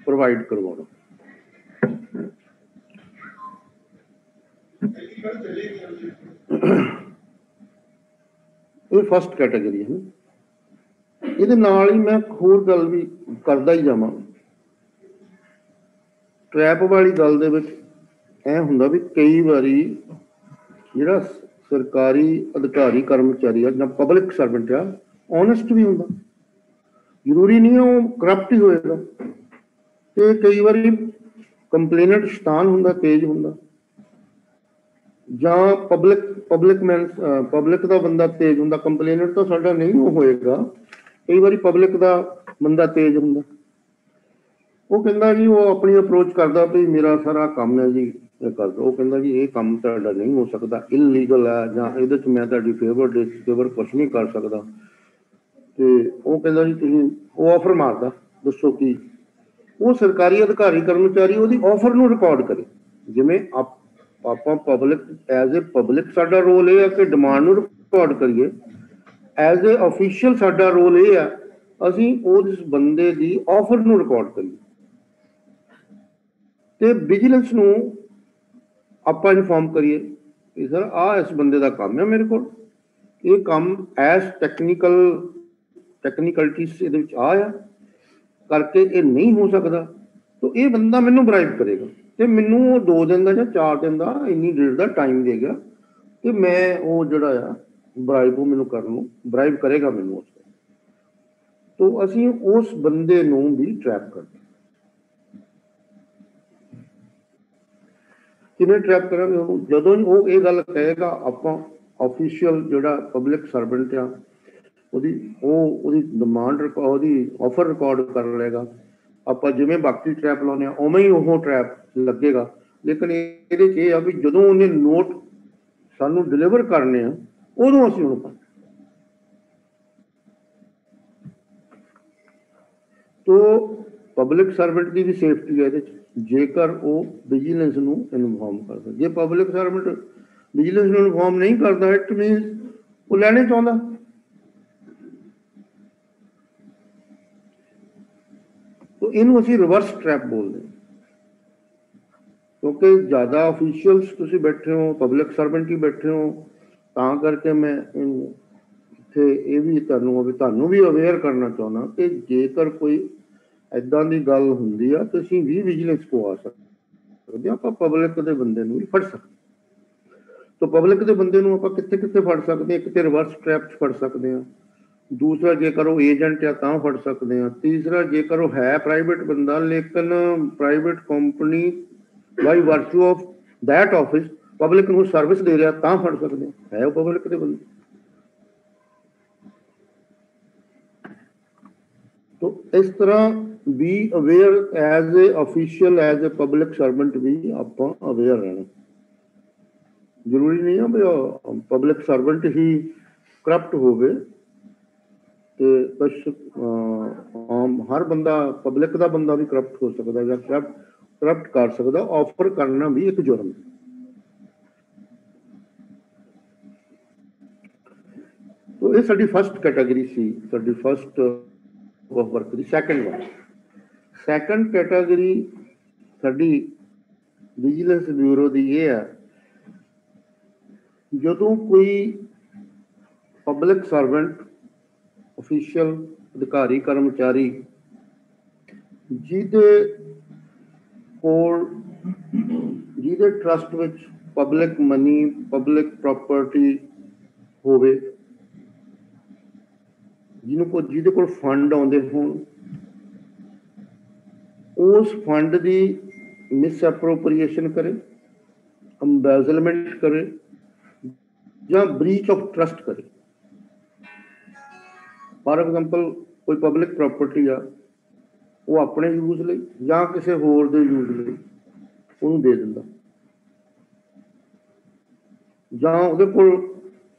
प्रोवाइड करवाउणा। ਇਹ ਫਸਟ ਕੈਟਾਗਰੀ ਹੈ। ਇਹਦੇ ਨਾਲ ਹੀ ਮੈਂ ਹੋਰ ਗੱਲ ਵੀ ਕਰਦਾ ਹੀ ਜਾਵਾਂ। ਟ੍ਰੈਪ ਵਾਲੀ ਗੱਲ ਦੇ ਵਿੱਚ ਇਹ ਹੁੰਦਾ ਵੀ ਕਈ ਵਾਰੀ ਜਿਹੜਾ ਸਰਕਾਰੀ ਅਧਿਕਾਰੀ ਕਰਮਚਾਰੀ ਆ ਜਾਂ ਪਬਲਿਕ ਸਰਵੈਂਟ ਆ ਓਨੈਸਟ ਵੀ ਹੁੰਦਾ, ਜ਼ਰੂਰੀ ਨਹੀਂ ਉਹ ਕਰਪਟ ਹੀ ਹੋਏਗਾ। ਤੇ ਕਈ ਵਾਰੀ ਕੰਪਲੇਨੈਂਟ ਸ਼ੈਤਾਨ ਹੁੰਦਾ, ਤੇਜ਼ ਹੁੰਦਾ, ਜਾਂ ਪਬਲਿਕ ਦਾ ਬੰਦਾ ਤੇਜ਼ ਹੁੰਦਾ। ਕੰਪਲੇਨੈਂਟ ਤਾਂ ਸਾਡਾ ਨਹੀਂ ਉਹ ਹੋਏਗਾ, ਕਈ ਵਾਰੀ ਪਬਲਿਕ ਦਾ ਬੰਦਾ ਤੇਜ਼ ਹੁੰਦਾ। ਉਹ ਕਹਿੰਦਾ ਜੀ ਉਹ ਆਪਣੀ ਅਪਰੋਚ ਕਰਦਾ ਵੀ ਮੇਰਾ ਸਾਰਾ ਕੰਮ ਹੈ ਜੀ ਇਹ ਕਰ ਦਿਓ। ਉਹ ਕਹਿੰਦਾ ਜੀ ਇਹ ਕੰਮ ਤੁਹਾਡਾ ਨਹੀਂ ਹੋ ਸਕਦਾ, ਇਲੀਗਲ ਹੈ, ਜਾਂ ਇਹਦੇ 'ਚ ਮੈਂ ਤੁਹਾਡੀ ਫੇਵਰ ਕੁਛ ਨਹੀਂ ਕਰ ਸਕਦਾ। ਤੇ ਉਹ ਕਹਿੰਦਾ ਜੀ ਤੁਸੀਂ ਉਹ ਆਫਰ ਮਾਰਦਾ, ਦੱਸੋ ਕੀ। ਉਹ ਸਰਕਾਰੀ ਅਧਿਕਾਰੀ ਕਰਮਚਾਰੀ ਉਹਦੀ ਆਫਰ ਨੂੰ ਰਿਕਾਰਡ ਕਰੇ। ਜਿਵੇਂ ਆਪਾਂ ਪਬਲਿਕ ਐਜ਼ ਏ ਪਬਲਿਕ ਸਾਡਾ ਰੋਲ ਇਹ ਹੈ ਕਿ ਡਿਮਾਂਡ ਨੂੰ ਰਿਕਾਰਡ ਕਰੀਏ, ਐਜ਼ ਏ ਅਫੀਸ਼ੀਅਲ ਸਾਡਾ ਰੋਲ ਇਹ ਹੈ ਅਸੀਂ ਉਸ ਬੰਦੇ ਦੀ ਆਫਰ ਨੂੰ ਰਿਕਾਰਡ ਕਰੀਏ। ਤੇ ਵਿਜੀਲੈਂਸ ਨੂੰ ਆਪਾਂ ਇਨਫੋਰਮ ਕਰੀਏ ਕਿ ਸਰ ਆਹ ਇਸ ਬੰਦੇ ਦਾ ਕੰਮ ਹੈ, ਮੇਰੇ ਕੋਲ ਇਹ ਕੰਮ ਐਸ ਟੈਕਨੀਕਲਿਟੀਜ਼ ਇਹਦੇ ਵਿੱਚ ਆ ਕਰਕੇ ਇਹ ਨਹੀਂ ਹੋ ਸਕਦਾ, ਤਾਂ ਇਹ ਬੰਦਾ ਮੈਨੂੰ ਬਰਾਈਬ ਕਰੇਗਾ ਤੇ ਮੈਨੂੰ ਉਹ 2 ਦਿਨ ਦਾ ਜਾਂ 4 ਦਿਨ ਦਾ ਇੰਨੀ ਡੇਟ ਦਾ ਟਾਈਮ ਦੇਗਾ ਤੇ ਮੈਂ ਉਹ ਜਿਹੜਾ ਆ ਬਰਾਈਬ ਉਹ ਮੈਨੂੰ ਕਰਨ ਨੂੰ ਬਰਾਈਬ ਕਰੇਗਾ ਮੈਨੂੰ ਉਸ ਤੋਂ। ਅਸੀਂ ਉਸ ਬੰਦੇ ਨੂੰ ਵੀ ਟਰੈਪ ਕਰਦੇ। ਕਿਵੇਂ ਟਰੈਪ ਕਰਾਂਗੇ ਉਹਨੂੰ? ਜਦੋਂ ਉਹ ਇਹ ਗੱਲ ਕਹੇਗਾ ਆਪਾਂ ਆਫੀਸ਼ੀਅਲ ਜਿਹੜਾ ਪਬਲਿਕ ਸਰਵੈਂਟ ਆ ਉਹਦੀ ਡਿਮਾਂਡ ਉਹਦੀ ਆਫਰ ਰਿਕਾਰਡ ਕਰ ਲਏਗਾ। ਆਪਾਂ ਜਿਵੇਂ ਬਾਕੀ ਟਰੈਪ ਲਾਉਂਦੇ ਆ ਉਵੇਂ ਹੀ ਉਹ ਟਰੈਪ ਲੱਗੇਗਾ। ਲੇਕਿਨ ਇਹਦੇ 'ਚ ਇਹ ਆ ਵੀ ਜਦੋਂ ਉਹਨੇ ਨੋਟ ਸਾਨੂੰ ਡਿਲੀਵਰ ਕਰਨੇ ਆ ਉਦੋਂ ਅਸੀਂ ਉਹਨੂੰ ਪਾਉਂਦੇ। ਤੋ ਪਬਲਿਕ ਸਰਵੈਂਟ ਦੀ ਵੀ ਸੇਫਟੀ ਹੈ ਇਹਦੇ 'ਚ, ਜੇਕਰ ਉਹ ਵਿਜੀਲੈਂਸ ਨੂੰ ਇਨਫੋਰਮ ਕਰਦਾ। ਜੇ ਪਬਲਿਕ ਸਰਵੈਂਟ ਵਿਜੀਲੈਂਸ ਨੂੰ ਇਨਫੋਰਮ ਨਹੀਂ ਕਰਦਾ, ਇਟ ਮੀਨਸ ਉਹ ਲੈਣੇ ਚਾਹੁੰਦਾ। ਤੋ ਇਹਨੂੰ ਅਸੀਂ ਰਿਵਰਸ ਟਰੈਪ ਬੋਲਦੇ ਹਾਂ, ਕਿਉਂਕਿ ਜ਼ਿਆਦਾ ਅਫੀਸ਼ੀਅਲਸ ਤੁਸੀਂ ਬੈਠੇ ਹੋ, ਪਬਲਿਕ ਸਰਵੈਂਟ ਹੀ ਬੈਠੇ ਹੋ, ਤਾਂ ਕਰਕੇ ਮੈਂ ਇਹਨੂੰ ਇੱਥੇ ਇਹ ਵੀ ਤੁਹਾਨੂੰ ਵੀ ਅਵੇਅਰ ਕਰਨਾ ਚਾਹੁੰਦਾ ਕਿ ਜੇਕਰ ਕੋਈ ਇੱਦਾਂ ਦੀ ਗੱਲ ਹੁੰਦੀ ਆ ਤਾਂ ਅਸੀਂ ਵੀ ਵਿਜੀਲੈਂਸ ਕੋ ਆ ਸਕਦੇ, ਆਪਾਂ ਪਬਲਿਕ ਦੇ ਬੰਦੇ ਨੂੰ ਵੀ ਫੜ ਸਕਦੇ। ਤਾਂ ਪਬਲਿਕ ਦੇ ਬੰਦੇ ਨੂੰ ਆਪਾਂ ਕਿੱਥੇ ਕਿੱਥੇ ਫੜ ਸਕਦੇ ਹਾਂ? ਇੱਕ ਤੇ ਰਿਵਰਸ ਟਰੈਪ 'ਚ ਫੜ ਸਕਦੇ ਹਾਂ, ਦੂਸਰਾ ਜੇਕਰ ਉਹ ਏਜੰਟ ਆ ਤਾਂ ਫੜ ਸਕਦੇ ਹਾਂ, ਤੀਸਰਾ ਜੇਕਰ ਉਹ ਹੈ ਪ੍ਰਾਈਵੇਟ ਬੰਦਾ ਲੇਕਿਨ private company by virtue of that office public ਨੂੰ ਸਰਵਿਸ ਦੇ ਰਿਹਾ ਤਾਂ ਫੜ ਸਕਦੇ ਹਾਂ, ਹੈ ਉਹ ਪਬਲਿਕ ਦੇ ਬੰਦੇ। तो इस तरह be aware as a official as a public servant भी आप अवेयर रहना। जरूरी नहीं है भाई पब्लिक सर्वेंट ही करप्ट हो गए, तो कुछ हर बंदा पब्लिक का बंदा भी करप्ट हो सकता है या करप्ट कर सकता। ऑफर करना भी एक जुर्म है। तो ये साडी फर्स्ट कैटेगरी सी, साडी फर्स्ट ऑफ वर्क दी। सैकंड कैटेगरी साडी विजिलेंस ब्यूरो दी ये है, जदों कोई ਪਬਲਿਕ ਸਰਵੈਂਟ, ਅਫੀਸ਼ੀਅਲ, ਅਧਿਕਾਰੀ, ਕਰਮਚਾਰੀ ਜਿਹਦੇ ਕੋਲ ਜਿਹਦੇ ਟਰਸਟ ਵਿੱਚ ਪਬਲਿਕ ਮਨੀ, ਪਬਲਿਕ ਪ੍ਰਾਪਰਟੀ ਹੋਵੇ, ਜਿਹਦੇ ਕੋਲ ਫੰਡ ਆਉਂਦੇ ਹੋਣ, ਉਸ ਫੰਡ ਦੀ ਮਿਸਐਪਰੋਪਰੀਏਸ਼ਨ करे, ਅੰਬੈਜ਼ਲਮੈਂਟ करे ਜਾਂ ਬ੍ਰੀਚ ਆਫ ਟਰਸਟ करे। ਫਾਰ ਐਗਜ਼ਾਮਪਲ ਕੋਈ ਪਬਲਿਕ ਪ੍ਰਾਪਰਟੀ ਆ, ਉਹ ਆਪਣੇ ਯੂਜ਼ ਲਈ ਜਾਂ ਕਿਸੇ ਹੋਰ ਦੇ ਯੂਜ਼ ਲਈ ਉਹਨੂੰ ਦੇ ਦਿੰਦਾ, ਜਾਂ ਉਹਦੇ ਕੋਲ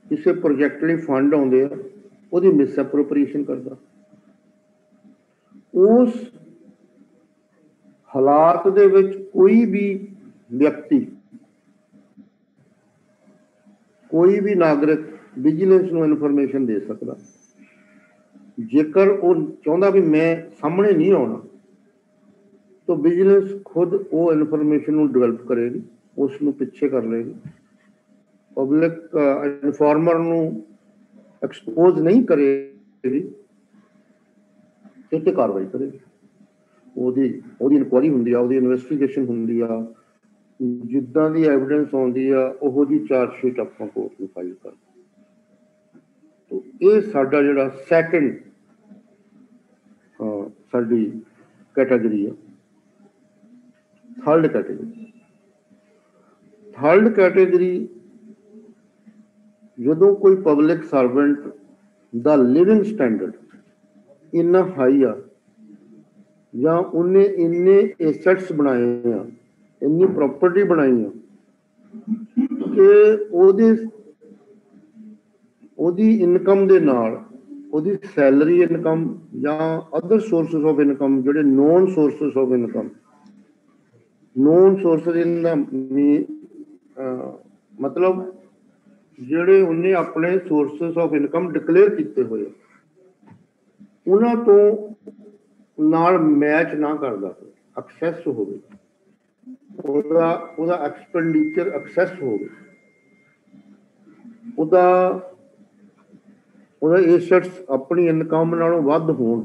ਕਿਸੇ ਪ੍ਰੋਜੈਕਟ ਲਈ ਫੰਡ ਆਉਂਦੇ ਆ, ਉਹਦੀ ਮਿਸਐਪਰੋਪਰੀਏਸ਼ਨ ਕਰਦਾ। ਉਸ ਹਾਲਾਤ ਦੇ ਵਿੱਚ ਕੋਈ ਵੀ ਵਿਅਕਤੀ, ਕੋਈ ਵੀ ਨਾਗਰਿਕ ਵਿਜੀਲੈਂਸ ਨੂੰ ਇਨਫੋਰਮੇਸ਼ਨ ਦੇ ਸਕਦਾ। ਜੇਕਰ ਉਹ ਚਾਹੁੰਦਾ ਵੀ ਮੈਂ ਸਾਹਮਣੇ ਨਹੀਂ ਆਉਣਾ, ਤਾਂ ਵਿਜੀਲੈਂਸ ਖੁਦ ਉਹ ਇਨਫੋਰਮੇਸ਼ਨ ਨੂੰ ਡਿਵੈਲਪ ਕਰੇਗੀ, ਉਸ ਨੂੰ ਪਿੱਛੇ ਕਰ ਲਏਗੀ। ਪਬਲਿਕ ਇਨਫੋਰਮਰ ਨੂੰ ਐਕਸਪੋਜ਼ ਨਹੀਂ ਕਰੇਗੀ, ਤੇ ਕਾਰਵਾਈ ਕਰੇਗੀ। ਉਹਦੀ ਇਨਕੁਆਇਰੀ ਹੁੰਦੀ ਆ, ਉਹਦੀ ਇਨਵੈਸਟੀਗੇਸ਼ਨ ਹੁੰਦੀ ਆ, ਜਿੱਦਾਂ ਦੀ ਐਵੀਡੈਂਸ ਆਉਂਦੀ ਆ ਉਹੋ ਜਿਹੀ ਚਾਰਜਸ਼ੀਟ ਆਪਾਂ ਕੋਰਟ ਨੂੰ ਫਾਈਲ ਕਰਦੇ। ਇਹ ਸਾਡਾ ਜਿਹੜਾ ਸੈਕੰਡ ਸਾਡੀ ਕੈਟਾਗਰੀ ਆ। ਥਰਡ ਕੈਟੇਗਰੀ ਜਦੋਂ ਕੋਈ ਪਬਲਿਕ ਸਰਵੈਂਟ ਦਾ ਲਿਵਿੰਗ ਸਟੈਂਡਰਡ ਇੰਨਾ ਹਾਈ ਆ, ਜਾਂ ਉਹਨੇ ਇੰਨੇ ਐਸੈਟਸ ਬਣਾਏ ਆ, ਇੰਨੀ ਪ੍ਰੋਪਰਟੀ ਬਣਾਈ ਆ ਕਿ ਉਹਦੀ ਇਨਕਮ ਦੇ ਨਾਲ, ਉਹਦੀ ਸੈਲਰੀ ਇਨਕਮ ਜਾਂ ਅਦਰ ਸੋਰਸਿਸ ਆਫ ਇਨਕਮ, ਜਿਹੜੇ known sources of income, known sources ਇਨ ਦਾ ਮਤਲਬ ਜਿਹੜੇ ਉਹਨੇ ਆਪਣੇ ਸੋਰਸਿਸ ਆਫ ਇਨਕਮ ਡਿਕਲੇਅਰ ਕੀਤੇ ਹੋਏ, ਉਹਨਾਂ ਤੋਂ ਨਾਲ ਮੈਚ ਨਾ ਕਰਦਾ, ਐਕਸੈਸ ਹੋਵੇ, ਉਹਦਾ ਐਕਸਪੈਂਡੀਚਰ ਐਕਸੈਸ ਹੋਵੇ, ਉਹਦਾ ਐਸੈਟਸ ਆਪਣੀ ਇਨਕਮ ਨਾਲੋਂ ਵੱਧ ਹੋਣ,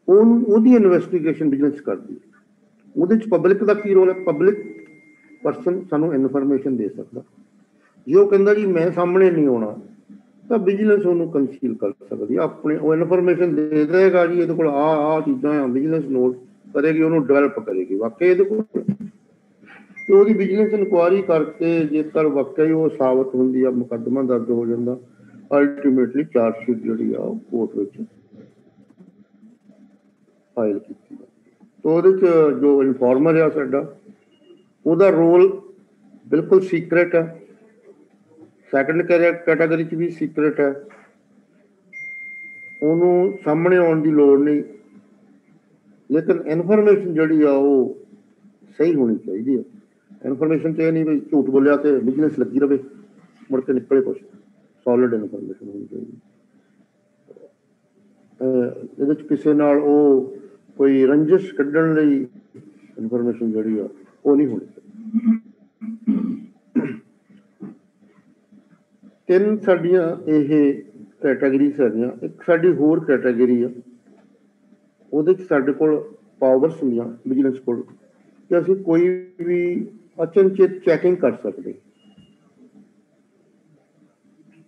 ਉਹਦੀ ਇਨਵੈਸਟੀਗੇਸ਼ਨ ਵਿਜੀਲੈਂਸ ਕਰਦੀ ਹੈ। ਉਹਦੇ 'ਚ ਪਬਲਿਕ ਦਾ ਕੀ ਰੋਲ ਹੈ? ਪਬਲਿਕ ਪਰਸਨ ਸਾਨੂੰ ਇਨਫੋਰਮੇਸ਼ਨ ਦੇ ਸਕਦਾ। ਜੇ ਉਹ ਕਹਿੰਦਾ ਜੀ ਮੈਂ ਸਾਹਮਣੇ ਨਹੀਂ ਆਉਣਾ, ਤਾਂ ਵਿਜੀਲੈਂਸ ਉਹਨੂੰ ਕੰਸੀਲ ਕਰ ਸਕਦੀ ਆ। ਆਪਣੇ ਉਹ ਇਨਫੋਰਮੇਸ਼ਨ ਦੇ ਦੇਗਾ ਜੀ ਇਹਦੇ ਕੋਲ ਆਹ ਚੀਜ਼ਾਂ ਆ, ਵਿਜੀਲੈਂਸ ਨੋਟ ਕਰੇਗੀ, ਉਹਨੂੰ ਡਿਵੈਲਪ ਕਰੇਗੀ ਵਾਕਈ ਇਹਦੇ ਕੋਲ, ਤੇ ਉਹਦੀ ਵਿਜੀਲੈਂਸ ਇਨਕੁਆਇਰੀ ਕਰਕੇ ਜੇਕਰ ਵਾਕਈ ਉਹ ਸਾਬਤ ਹੁੰਦੀ ਆ, ਮੁਕੱਦਮਾ ਦਰਜ ਹੋ ਜਾਂਦਾ। ਅਲਟੀਮੇਟਲੀ ਚਾਰਜਸ਼ੀਟ ਜਿਹੜੀ ਆ ਉਹ ਕੋਰਟ ਵਿੱਚ ਫਾਈਲ ਕੀਤੀ ਜਾਂਦੀ। ਤਾਂ ਉਹਦੇ 'ਚ ਜੋ ਇਨਫੋਰਮਰ ਆ ਸਾਡਾ, ਉਹਦਾ ਰੋਲ ਬਿਲਕੁਲ ਸੀਕਰੇਟ ਹੈ। ਸੈਕੰਡ ਕੈਟਾਗਰੀ 'ਚ ਵੀ ਸੀਕਰੇਟ ਹੈ, ਉਹਨੂੰ ਸਾਹਮਣੇ ਆਉਣ ਦੀ ਲੋੜ ਨਹੀਂ, ਲੇਕਿਨ ਇਨਫੋਰਮੇਸ਼ਨ ਜਿਹੜੀ ਆ ਉਹ ਸਹੀ ਹੋਣੀ ਚਾਹੀਦੀ ਹੈ। ਇਨਫੋਰਮੇਸ਼ਨ 'ਚ ਇਹ ਨਹੀਂ ਵੀ ਝੂਠ ਬੋਲਿਆ ਤੇ ਵਿਜੀਲੈਂਸ ਲੱਗੀ ਰਵੇ, ਮੁੜ ਕੇ ਨਿਕਲੇ ਕੁਛ। ਸੋਲਿਡ ਇਨਫੋਰਮੇਸ਼ਨ ਹੋਣੀ ਚਾਹੀਦੀ। ਇਹਦੇ 'ਚ ਕਿਸੇ ਨਾਲ ਉਹ ਕੋਈ ਰੰਜਿਸ਼ ਕੱਢਣ ਲਈ ਇਨਫੋਰਮੇਸ਼ਨ ਜਿਹੜੀ ਆ ਉਹ ਨਹੀਂ ਹੋਣੀ ਚਾਹੀਦੀ। ਤਿੰਨ ਸਾਡੀਆਂ ਇਹ ਕੈਟਾਗਰੀਜ਼ ਹੈਗੀਆਂ। ਇੱਕ ਸਾਡੀ ਹੋਰ ਕੈਟਾਗਰੀ ਆ, ਉਹਦੇ 'ਚ ਸਾਡੇ ਕੋਲ ਪਾਵਰਸ ਹੁੰਦੀਆਂ ਵਿਜੀਲੈਂਸ ਕੋਲ, ਕਿ ਅਸੀਂ ਕੋਈ ਵੀ ਅਚਨਚੇਤ ਚੈਕਿੰਗ ਕਰ ਸਕਦੇ।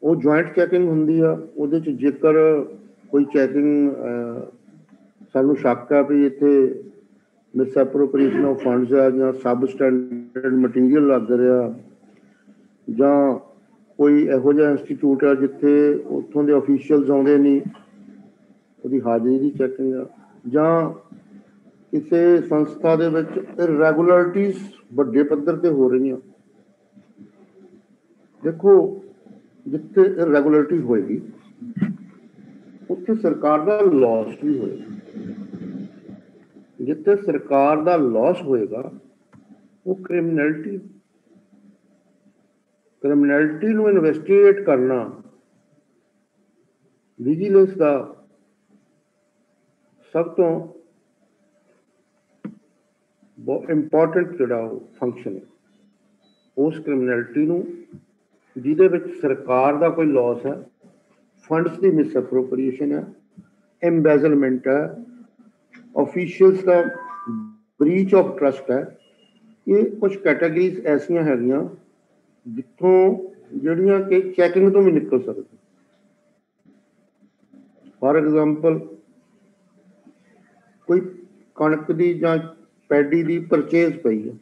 ਉਹ ਜੁਆਇੰਟ ਚੈਕਿੰਗ ਹੁੰਦੀ ਆ। ਉਹਦੇ 'ਚ ਜੇਕਰ ਕੋਈ ਚੈਕਿੰਗ ਸਾਨੂੰ ਸ਼ੱਕ ਆ ਵੀ ਇੱਥੇ ਮਿਸਐਪਰੋਪਰੀਏਸ਼ਨ ਆਫ ਫੰਡਸ ਆ, ਜਾਂ ਸਬ ਸਟੈਂਡਰਡ ਮਟੀਰੀਅਲ ਲੱਗ ਰਿਹਾ, ਜਾਂ ਕੋਈ ਇਹੋ ਜਿਹਾ ਇੰਸਟੀਚਿਊਟ ਆ ਜਿੱਥੇ ਉੱਥੋਂ ਦੇ ਅਫੀਸ਼ੀਅਲਸ ਆਉਂਦੇ ਨਹੀਂ, ਉਹਦੀ ਹਾਜ਼ਰੀ ਦੀ ਚੈਕਿੰਗ ਆ, ਜਾਂ ਕਿਸੇ ਸੰਸਥਾ ਦੇ ਵਿੱਚ ਇਰੈਗੂਲਰਿਟੀਜ਼ ਵੱਡੇ ਪੱਧਰ ਤੇ ਹੋ ਰਹੀਆਂ। ਦੇਖੋ, ਜਿੱਥੇ ਇਰੈਗੂਲਰਿਟੀ ਹੋਏਗੀ ਉੱਥੇ ਸਰਕਾਰ ਦਾ ਲਾਸ ਵੀ ਹੋਏਗਾ। ਜਿੱਥੇ ਸਰਕਾਰ ਦਾ ਲਾਸ ਹੋਏਗਾ ਉਹ ਕ੍ਰਿਮੀਨੈਲਿਟੀ ਨੂੰ ਇਨਵੈਸਟੀਗੇਟ ਕਰਨਾ ਵਿਜੀਲੈਂਸ ਦਾ ਸਭ ਤੋਂ ਬਹੁਤ ਇੰਪੋਰਟੈਂਟ ਜਿਹੜਾ ਉਹ ਫੰਕਸ਼ਨ ਹੈ। ਉਸ ਕ੍ਰਿਮੀਨੈਲਿਟੀ ਨੂੰ ਜਿਹਦੇ ਵਿੱਚ ਸਰਕਾਰ ਦਾ ਕੋਈ ਲਾਸ ਹੈ, ਫੰਡਸ ਦੀ ਮਿਸਅਪਰੋਪਰੀਏਸ਼ਨ ਹੈ, ਐਮਬੈਜ਼ਲਮੈਂਟ ਹੈ, ऑफिशियल्स का ब्रीच ऑफ ट्रस्ट है। ये कुछ कैटेगरीज ऐसियां हैगियां जिथों ਜਿਹੜੀਆਂ कि चैकिंग तो भी निकल सकती। फॉर एग्जाम्पल कोई कणक की ਜਾਂ पैडी की परचेज पई है,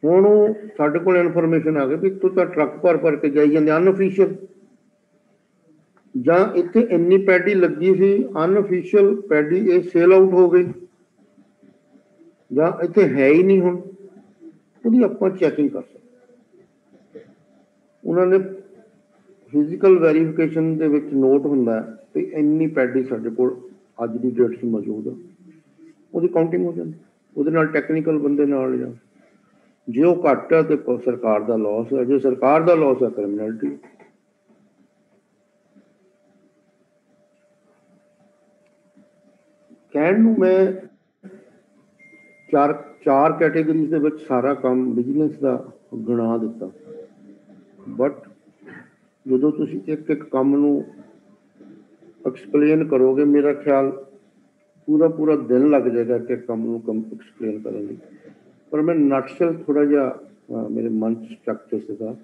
ਹੁਣ ਸਾਡੇ ਕੋਲ ਇਨਫੋਰਮੇਸ਼ਨ ਆ ਗਈ ਵੀ ਤੂੰ ਤਾਂ ਟਰੱਕ ਭਰ ਕੇ ਜਾਈ ਜਾਂਦੇ ਅਨਅਫੀਸ਼ੀਅਲ, ਜਾਂ ਇੱਥੇ ਇੰਨੀ ਪੈਡੀ ਲੱਗੀ ਸੀ ਅਨਅਫੀਸ਼ੀਅਲ ਪੈਡੀ ਇਹ ਸੇਲ ਆਊਟ ਹੋ ਗਈ, ਜਾਂ ਇੱਥੇ ਹੈ ਹੀ ਨਹੀਂ, ਹੁਣ ਉਹਦੀ ਆਪਾਂ ਚੈਕਿੰਗ ਕਰ ਸਕਦੇ। ਉਹਨਾਂ ਨੇ ਫਿਜ਼ੀਕਲ ਵੈਰੀਫਿਕੇਸ਼ਨ ਦੇ ਵਿੱਚ ਨੋਟ ਹੁੰਦਾ ਵੀ ਇੰਨੀ ਪੈਡੀ ਸਾਡੇ ਕੋਲ ਅੱਜ ਦੀ ਡੇਟ 'ਚ ਮੌਜੂਦ ਆ, ਉਹਦੀ ਕਾਊਂਟਿੰਗ ਹੋ ਜਾਂਦੀ। ਉਹਦੇ ਨਾਲ ਟੈਕਨੀਕਲ ਬੰਦੇ ਨਾਲ, ਜਾਂ ਜੇ ਉਹ ਘੱਟ ਹੈ ਤੇ ਸਰਕਾਰ ਦਾ ਲਾਸ ਹੈ, ਜੇ ਸਰਕਾਰ ਦਾ ਲਾਸ ਹੈ ਕ੍ਰਿਮੀਨੈਲਿਟੀ। ਕਹਿਣ ਨੂੰ ਮੈਂ ਚਾਰ ਕੈਟੇਗਰੀਜ਼ ਦੇ ਵਿੱਚ ਸਾਰਾ ਕੰਮ ਬਿਜ਼ਨਸ ਦਾ ਗਿਣਾ ਦਿੱਤਾ, ਬਟ ਜਦੋਂ ਤੁਸੀਂ ਇੱਕ ਇੱਕ ਕੰਮ ਨੂੰ ਐਕਸਪਲੇਨ ਕਰੋਗੇ, ਮੇਰਾ ਖਿਆਲ ਪੂਰਾ ਦਿਨ ਲੱਗ ਜਾਏਗਾ ਕਿ ਕੰਮ ਨੂੰ ਐਕਸਪਲੇਨ ਕਰਨ ਲਈ। ਪਰ ਮੈਂ ਨਟਸ਼ਲ ਥੋੜਾ ਜਿਹਾ ਮੇਰੇ ਮਨ 'ਚ ਸਟਰਕਚਰ ਸੀਗਾ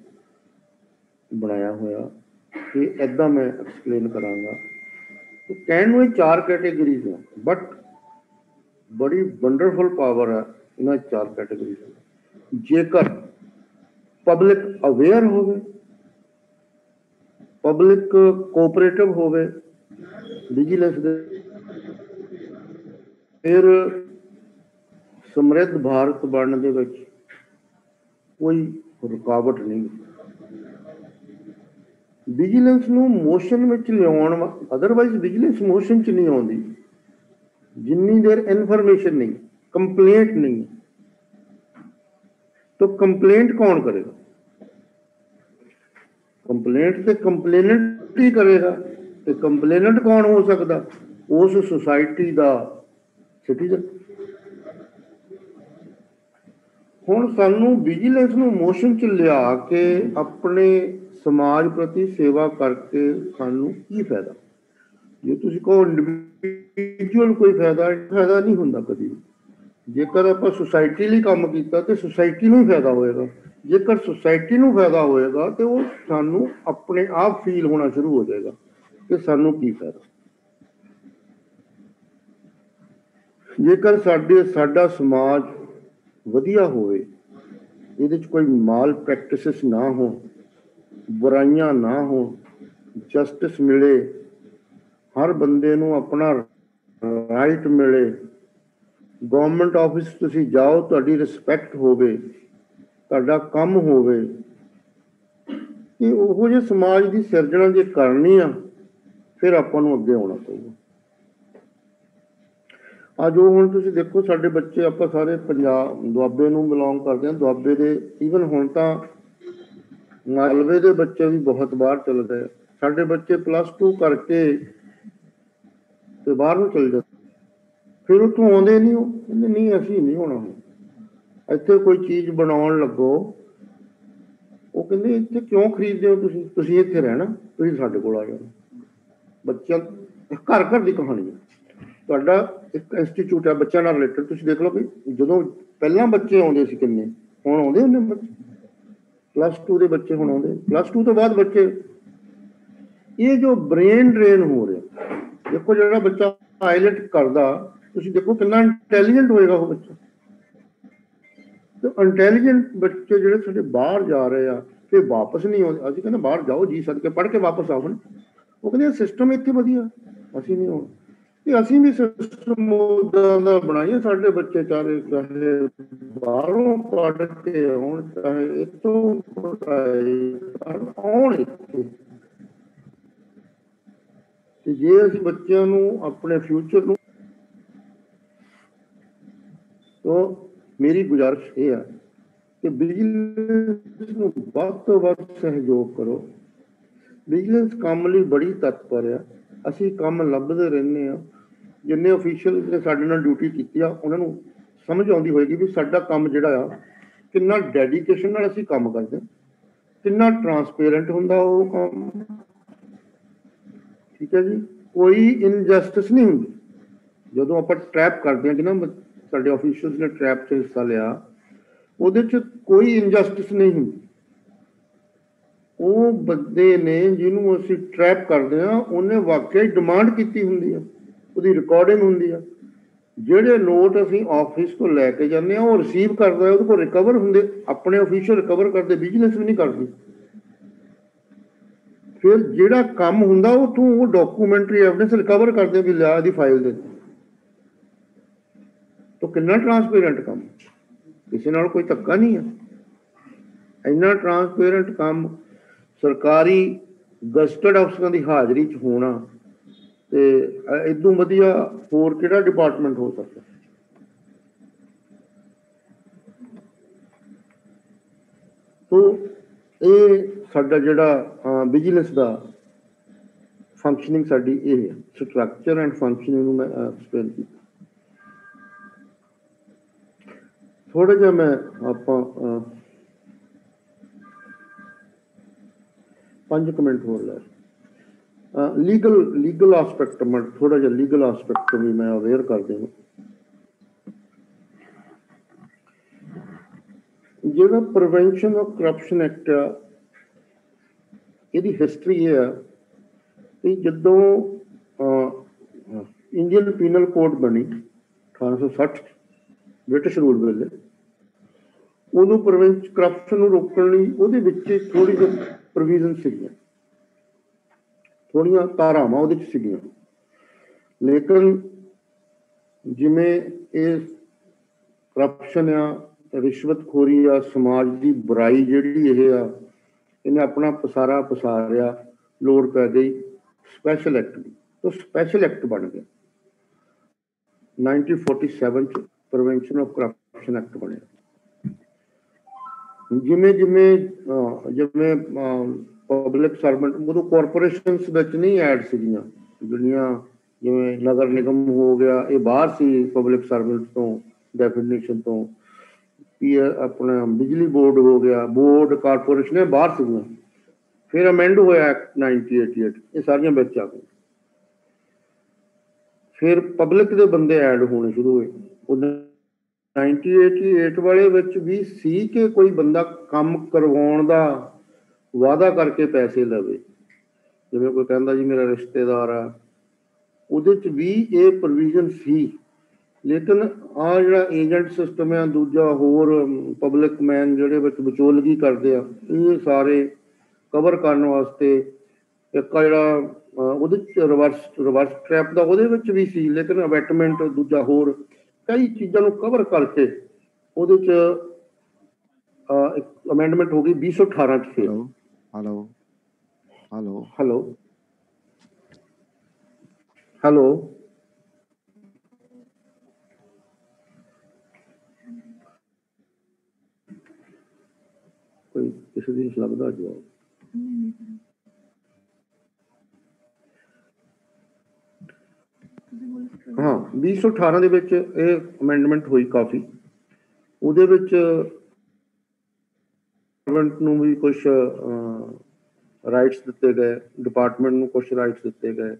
ਬਣਾਇਆ ਹੋਇਆ ਕਿ ਇੱਦਾਂ ਮੈਂ ਐਕਸਪਲੇਨ ਕਰਾਂਗਾ। ਕਹਿਣ ਨੂੰ ਇਹ ਚਾਰ ਕੈਟੇਗਰੀਜ਼ ਹੈ, ਬਟ ਬੜੀ ਵੰਡਰਫੁਲ ਪਾਵਰ ਹੈ ਇਹਨਾਂ ਚਾਰ ਕੈਟੇਗਰੀਜ਼। ਜੇਕਰ ਪਬਲਿਕ ਅਵੇਅਰ ਹੋਵੇ, ਪਬਲਿਕ ਕੋਆਪਰੇਟਿਵ ਹੋਵੇ ਵਿਜੀਲੈਂਸ ਦੇ, ਫਿਰ ਸਮਰਿੱਧ ਭਾਰਤ ਬਣਨ ਦੇ ਵਿੱਚ ਕੋਈ ਰੁਕਾਵਟ ਨਹੀਂ। ਵਿਜੀਲੈਂਸ ਨੂੰ ਮੋਸ਼ਨ ਵਿੱਚ ਲਿਆਉਣ, ਅਦਰਵਾਈਜ਼ ਵਿਜੀਲੈਂਸ ਮੋਸ਼ਨ 'ਚ ਨਹੀਂ ਆਉਂਦੀ ਜਿੰਨੀ ਦੇਰ ਇਨਫੋਰਮੇਸ਼ਨ ਨਹੀਂ, ਕੰਪਲੇਂਟ ਨਹੀਂ। ਤਾਂ ਕੰਪਲੇਂਟ ਕੌਣ ਕਰੇਗਾ? ਕੰਪਲੇਂਟ ਤੇ ਕੰਪਲੇਨੈਂਟ ਹੀ ਕਰੇਗਾ। ਤੇ ਕੰਪਲੇਨੈਂਟ ਕੌਣ ਹੋ ਸਕਦਾ? ਉਸ ਸੁਸਾਇਟੀ ਦਾ ਸਿਟੀਜ਼ਨ। ਹੁਣ ਸਾਨੂੰ ਵਿਜੀਲੈਂਸ ਨੂੰ ਮੋਸ਼ਨ 'ਚ ਲਿਆ ਕੇ ਆਪਣੇ ਸਮਾਜ ਪ੍ਰਤੀ ਸੇਵਾ ਕਰਕੇ ਸਾਨੂੰ ਕੀ ਫਾਇਦਾ? ਜੇ ਤੁਸੀਂ ਕਹੋ ਇੰਡੀਵਿਜੂਅਲ ਕੋਈ ਫਾਇਦਾ ਨਹੀਂ ਹੁੰਦਾ ਕਦੀ। ਜੇਕਰ ਆਪਾਂ ਸੁਸਾਇਟੀ ਲਈ ਕੰਮ ਕੀਤਾ ਤੇ ਸੁਸਾਇਟੀ ਨੂੰ ਹੀ ਫਾਇਦਾ ਹੋਏਗਾ। ਜੇਕਰ ਸੁਸਾਇਟੀ ਨੂੰ ਫਾਇਦਾ ਹੋਏਗਾ ਤੇ ਉਹ ਸਾਨੂੰ ਆਪਣੇ ਆਪ ਫੀਲ ਹੋਣਾ ਸ਼ੁਰੂ ਹੋ ਜਾਏਗਾ ਕਿ ਸਾਨੂੰ ਕੀ ਫਾਇਦਾ। ਜੇਕਰ ਸਾਡਾ ਸਮਾਜ ਵਧੀਆ ਹੋਵੇ, ਇਹਦੇ 'ਚ ਕੋਈ ਮਾਲ ਪ੍ਰੈਕਟਿਸਿਸ ਨਾ ਹੋ, ਬੁਰਾਈਆਂ ਨਾ ਹੋ, ਜਸਟਿਸ ਮਿਲੇ, ਹਰ ਬੰਦੇ ਨੂੰ ਆਪਣਾ ਰਾਈਟ ਮਿਲੇ, ਗਵਰਨਮੈਂਟ ਆਫਿਸ ਤੁਸੀਂ ਜਾਓ ਤੁਹਾਡੀ ਰਿਸਪੈਕਟ ਹੋਵੇ, ਤੁਹਾਡਾ ਕੰਮ ਹੋਵੇ, ਕਿ ਉਹੋ ਜਿਹੇ ਸਮਾਜ ਦੀ ਸਿਰਜਣਾ ਜੇ ਕਰਨੀ ਆ ਫਿਰ ਆਪਾਂ ਨੂੰ ਅੱਗੇ ਆਉਣਾ ਪਊਗਾ। ਅੱਜ ਉਹ ਹੁਣ ਤੁਸੀਂ ਦੇਖੋ ਸਾਡੇ ਬੱਚੇ, ਆਪਾਂ ਸਾਰੇ ਪੰਜਾਬ ਦੁਆਬੇ ਨੂੰ ਬਿਲੋਂਗ ਕਰਦੇ ਹਾਂ, ਦੁਆਬੇ ਦੇ ਈਵਨ ਹੁਣ ਤਾਂ ਮਾਲਵੇ ਦੇ ਬੱਚੇ ਵੀ ਬਹੁਤ ਬਾਹਰ ਚਲੇ ਗਏ। ਸਾਡੇ ਬੱਚੇ +2 ਕਰਕੇ ਤੇ ਬਾਹਰ ਨੂੰ ਚਲੇ ਜਾਂਦੇ, ਫਿਰ ਉੱਥੋਂ ਆਉਂਦੇ ਨਹੀਂ। ਉਹ ਕਹਿੰਦੇ ਨਹੀਂ ਅਸੀਂ ਨਹੀਂ ਹੋਣਾ, ਹੁਣ ਇੱਥੇ ਕੋਈ ਚੀਜ਼ ਬਣਾਉਣ ਲੱਗੋ, ਉਹ ਕਹਿੰਦੇ ਇੱਥੇ ਕਿਉਂ ਖਰੀਦਦੇ ਹੋ ਤੁਸੀਂ ਇੱਥੇ ਰਹਿਣਾ, ਤੁਸੀਂ ਸਾਡੇ ਕੋਲ ਆ ਜਾਣਾ। ਬੱਚਿਆਂ ਘਰ ਦੀ ਕਹਾਣੀ ਹੈ। ਤੁਹਾਡਾ ਇੱਕ ਇੰਸਟੀਚਿਊਟ ਹੈ ਬੱਚਿਆਂ ਨਾਲ ਰਿਲੇਟਡ, ਤੁਸੀਂ ਦੇਖ ਲਓ ਵੀ ਜਦੋਂ ਪਹਿਲਾਂ ਬੱਚੇ ਆਉਂਦੇ ਸੀ ਕਿੰਨੇ, ਹੁਣ ਆਉਂਦੇ ਉਹਨੇ ਬੱਚੇ +2 ਦੇ ਬੱਚੇ ਹੁਣ ਆਉਂਦੇ, +2 ਤੋਂ ਬਾਅਦ ਬੱਚੇ। ਇਹ ਜੋ ਬ੍ਰੇਨ ਡਰੇਨ ਹੋ ਰਿਹਾ, ਦੇਖੋ ਜਿਹੜਾ ਬੱਚਾ ਆਈਲੈਟ ਕਰਦਾ, ਤੁਸੀਂ ਦੇਖੋ ਕਿੰਨਾ ਇੰਟੈਲੀਜੈਂਟ ਹੋਏਗਾ ਉਹ ਬੱਚਾ। ਤੇ ਇੰਟੈਲੀਜੈਂਟ ਬੱਚੇ ਜਿਹੜੇ ਸਾਡੇ ਬਾਹਰ ਜਾ ਰਹੇ ਆ ਤੇ ਵਾਪਸ ਨਹੀਂ ਆਉਂਦੇ। ਅਸੀਂ ਕਹਿੰਦੇ ਬਾਹਰ ਜਾਓ ਜੀ ਸਦਕੇ, ਪੜ੍ਹ ਕੇ ਵਾਪਸ ਆਓ। ਉਹ ਕਹਿੰਦੇ ਸਿਸਟਮ ਇੱਥੇ ਵਧੀਆ, ਅਸੀਂ ਨਹੀਂ ਆਉਣਾ। ਤੇ ਅਸੀਂ ਵੀ ਸਿਸਟਮ ਉੱਦਾਂ ਦਾ ਬਣਾਈਏ, ਸਾਡੇ ਬੱਚੇ ਚਾਹੇ ਬਾਹਰੋਂ ਪੜ੍ਹ ਕੇ ਆਉਣ, ਚਾਹੇ ਇੱਥੋਂ ਆਉਣ ਇੱਥੇ। ਤੇ ਜੇ ਅਸੀਂ ਬੱਚਿਆਂ ਨੂੰ ਆਪਣੇ ਫਿਊਚਰ ਨੂੰ, ਤਾਂ ਮੇਰੀ ਗੁਜ਼ਾਰਿਸ਼ ਇਹ ਹੈ ਕਿ ਵਿਜੀਲੈਂਸ ਨੂੰ ਵੱਧ ਤੋਂ ਵੱਧ ਸਹਿਯੋਗ ਕਰੋ। ਵਿਜੀਲੈਂਸ ਕੰਮ ਲਈ ਬੜੀ ਤਤਪਰ ਆ, ਅਸੀਂ ਕੰਮ ਲੱਭਦੇ ਰਹਿੰਦੇ ਹਾਂ। ਜਿੰਨੇ ਅਫੀਸ਼ੀਅਲ ਨੇ ਸਾਡੇ ਨਾਲ ਡਿਊਟੀ ਕੀਤੀ ਆ, ਉਹਨਾਂ ਨੂੰ ਸਮਝ ਆਉਂਦੀ ਹੋਏਗੀ ਵੀ ਸਾਡਾ ਕੰਮ ਜਿਹੜਾ ਆ ਕਿੰਨਾ ਡੈਡੀਕੇਸ਼ਨ ਨਾਲ ਅਸੀਂ ਕੰਮ ਕਰਦੇ। कितना ट्रांसपेरेंट हुंदा वो काम, ठीक है जी। कोई इनजस्टिस नहीं हुंदी जदों आपां ट्रैप करदे हां कि ना साडे ऑफिशियल्स ने ट्रैप 'ਚ हिस्सा लिया, ਉਹਦੇ 'ਚ कोई इनजस्टिस नहीं हुंदी। ਉਹ ਬੰਦੇ ਨੇ ਜਿਹਨੂੰ ਅਸੀਂ ਟਰੈਪ ਕਰਦੇ ਹਾਂ ਉਹਨੇ ਵਾਕਿਆ ਹੀ ਡਿਮਾਂਡ ਕੀਤੀ ਹੁੰਦੀ ਆ, ਉਹਦੀ ਰਿਕਾਰਡਿੰਗ ਹੁੰਦੀ ਆ। ਜਿਹੜੇ ਨੋਟ ਅਸੀਂ ਆਫਿਸ ਤੋਂ ਲੈ ਕੇ ਜਾਂਦੇ ਹਾਂ ਉਹ ਰਿਸੀਵ ਕਰਦਾ, ਉਹਦੇ ਕੋਲ ਰਿਕਵਰ ਹੁੰਦੇ, ਆਪਣੇ ਆਫੀਸ਼ੀਅਲ ਰਿਕਵਰ ਕਰਦੇ, ਬਿਜ਼ਨਸ ਵੀ ਨਹੀਂ ਕਰਦੇ। ਫਿਰ ਜਿਹੜਾ ਕੰਮ ਹੁੰਦਾ ਉਹ ਤੋਂ ਉਹ ਡਾਕੂਮੈਂਟਰੀ ਐਵੀਡੈਂਸ ਰਿਕਵਰ ਕਰਦੇ ਵੀ ਲਿਆ ਇਹਦੀ ਫਾਈਲ ਦੇ ਤਾਂ ਕਿੰਨਾ ਟਰਾਂਸਪੇਰੈਂਟ ਕੰਮ, ਕਿਸੇ ਨਾਲ ਕੋਈ ਧੱਕਾ ਨਹੀਂ ਹੈ। ਇੰਨਾ ਟਰਾਂਸਪੇਰੈਂਟ ਕੰਮ ਸਰਕਾਰੀ ਗਜ਼ਟਡ ਅਫਸਰਾਂ ਦੀ ਹਾਜ਼ਰੀ 'ਚ ਹੋਣਾ ਤੇ ਇਦੋਂ ਵਧੀਆ ਹੋਰ ਕਿਹੜਾ ਡਿਪਾਰਟਮੈਂਟ ਹੋ ਸਕਦਾ। ਸੋ ਇਹ ਸਾਡਾ ਜਿਹੜਾ ਵਿਜੀਲੈਂਸ ਦਾ ਫੰਕਸ਼ਨਿੰਗ ਸਾਡੀ ਇਹ ਹੈ, ਸਟਰਕਚਰ ਐਂਡ ਫੰਕਸ਼ਨਿੰਗ ਨੂੰ ਮੈਂ ਐਕਸਪਲੇਨ ਕੀਤਾ। ਥੋੜਾ ਜਿਹਾ ਮੈਂ ਆਪਾਂ 5 ਮਿੰਟ ਹੋਰ ਲੈ ਲੀਗਲ ਆਸਪੈਕਟ ਮੈਂ ਥੋੜਾ ਜਿਹਾ ਲੀਗਲ ਆਸਪੈਕਟ ਵੀ ਮੈਂ ਅਵੇਅਰ ਕਰ ਦੇਵਾਂ। ਜਿਹੜਾ ਪ੍ਰੀਵੈਂਸ਼ਨ ਆਫ ਕਰਪਸ਼ਨ ਐਕਟ ਆ ਇਹਦੀ ਹਿਸਟਰੀ ਇਹ ਆ ਕਿ ਜਦੋਂ ਇੰਡੀਅਨ ਪੀਨਲ ਕੋਡ ਬਣੀ 1860 ਬ੍ਰਿਟਿਸ਼ ਰੂਲ ਵੇਲੇ, ਉਦੋਂ ਕਰਪਸ਼ਨ ਨੂੰ ਰੋਕਣ ਲਈ ਉਹਦੇ ਵਿੱਚ ਥੋੜੀ ਜਿਹੀ ਪ੍ਰੋਵੀਜ਼ਨ ਸੀਗੀਆਂ, ਥੋੜੀਆਂ ਧਾਰਾਵਾਂ ਉਹਦੇ 'ਚ ਸੀਗੀਆਂ। ਲੇਕਿਨ ਜਿਵੇਂ ਇਹ ਕਰਪਸ਼ਨ ਆ, ਰਿਸ਼ਵਤਖੋਰੀ ਆ, ਸਮਾਜ ਦੀ ਬੁਰਾਈ ਜਿਹੜੀ ਇਹ ਆ, ਇਹਨੇ ਆਪਣਾ ਪਸਾਰਾ ਪਸਾਰਿਆ, ਲੋੜ ਪੈ ਗਈ ਸਪੈਸ਼ਲ ਐਕਟ ਦੀ, ਤਾਂ ਸਪੈਸ਼ਲ ਐਕਟ ਬਣ ਗਿਆ 1947 'ਚ ਪ੍ਰੀਵੈਂਸ਼ਨ ਆਫ ਕਰਪਸ਼ਨ ਐਕਟ ਬਣਿਆ। ਜਿਵੇਂ ਜਿਵੇਂ ਪਬਲਿਕ ਸਰਵੈਂਟ ਉਦੋਂ ਕਾਰਪੋਰੇਸ਼ਨਸ ਵਿੱਚ ਨਹੀਂ ਐਡ ਸੀਗੀਆਂ ਜਿਹੜੀਆਂ, ਜਿਵੇਂ ਨਗਰ ਨਿਗਮ ਹੋ ਗਿਆ, ਇਹ ਬਾਹਰ ਸੀ ਪਬਲਿਕ ਸਰਵੈਂਟ ਤੋਂ ਡੈਫੀਨੇਸ਼ਨ ਤੋਂ। ਆਪਣਾ ਬਿਜਲੀ ਬੋਰਡ ਹੋ ਗਿਆ, ਬੋਰਡ ਕਾਰਪੋਰੇਸ਼ਨ ਇਹ ਬਾਹਰ ਸੀਗੀਆਂ। ਫਿਰ ਅਮੈਂਡ ਹੋਇਆ ਐਕਟ 1988, ਇਹ ਸਾਰੀਆਂ ਵਿੱਚ ਆ ਗਈਆਂ। ਫਿਰ ਪਬਲਿਕ ਦੇ ਬੰਦੇ ਐਡ ਹੋਣੇ ਸ਼ੁਰੂ ਹੋਏ। 1988 ਵਾਲੇ ਵਿੱਚ ਵੀ ਸੀ ਕਿ ਕੋਈ ਬੰਦਾ ਕੰਮ ਕਰਵਾਉਣ ਦਾ ਵਾਅਦਾ ਕਰਕੇ ਪੈਸੇ ਲਵੇ, ਜਿਵੇਂ ਕੋਈ ਕਹਿੰਦਾ ਜੀ ਮੇਰਾ ਰਿਸ਼ਤੇਦਾਰ ਆ, ਉਹਦੇ 'ਚ ਵੀ ਇਹ ਪ੍ਰੋਵੀਜ਼ਨ ਸੀ। ਲੇਕਿਨ ਆਹ ਜਿਹੜਾ ਏਜੰਟ ਸਿਸਟਮ ਆ, ਦੂਜਾ ਹੋਰ ਪਬਲਿਕ ਮੈਨ ਜਿਹੜੇ ਵਿੱਚ ਵਿਚੋਲਗੀ ਕਰਦੇ ਆ, ਇਹ ਸਾਰੇ ਕਵਰ ਕਰਨ ਵਾਸਤੇ ਇੱਕ ਆ ਜਿਹੜਾ ਉਹਦੇ 'ਚ ਰਿਵਰਸ ਟਰੈਪ ਦਾ ਉਹਦੇ ਵਿੱਚ ਵੀ ਸੀ। ਲੇਕਿਨ ਅਬੈਟਮੈਂਟ ਦੂਜਾ ਹੋਰ ਕਈ ਚੀਜ਼ਾਂ ਨੂੰ ਕਵਰ ਕਰਕੇ ਉਹਦੇ 'ਚ ਇੱਕ ਅਮੈਂਡਮੈਂਟ ਹੋ ਗਈ 2018 'ਚ। ਫਿਰ ਹੈਲੋ ਹੈਲੋ ਹੈਲੋ ਹੈਲੋ ਕੋਈ ਕਿਸੇ ਦੀ ਲੱਗਦਾ ਜਵਾਬ? ਹਾਂ 2018 ਦੇ ਵਿੱਚ ਇਹ ਅਮੈਂਡਮੈਂਟ ਹੋਈ ਕਾਫੀ। ਉਹਦੇ ਵਿੱਚ ਗਵਰਨਮੈਂਟ ਨੂੰ ਵੀ ਕੁਛ ਰਾਈਟਸ ਦਿੱਤੇ ਗਏ, ਡਿਪਾਰਟਮੈਂਟ ਨੂੰ ਕੁਛ ਰਾਈਟਸ ਦਿੱਤੇ ਗਏ।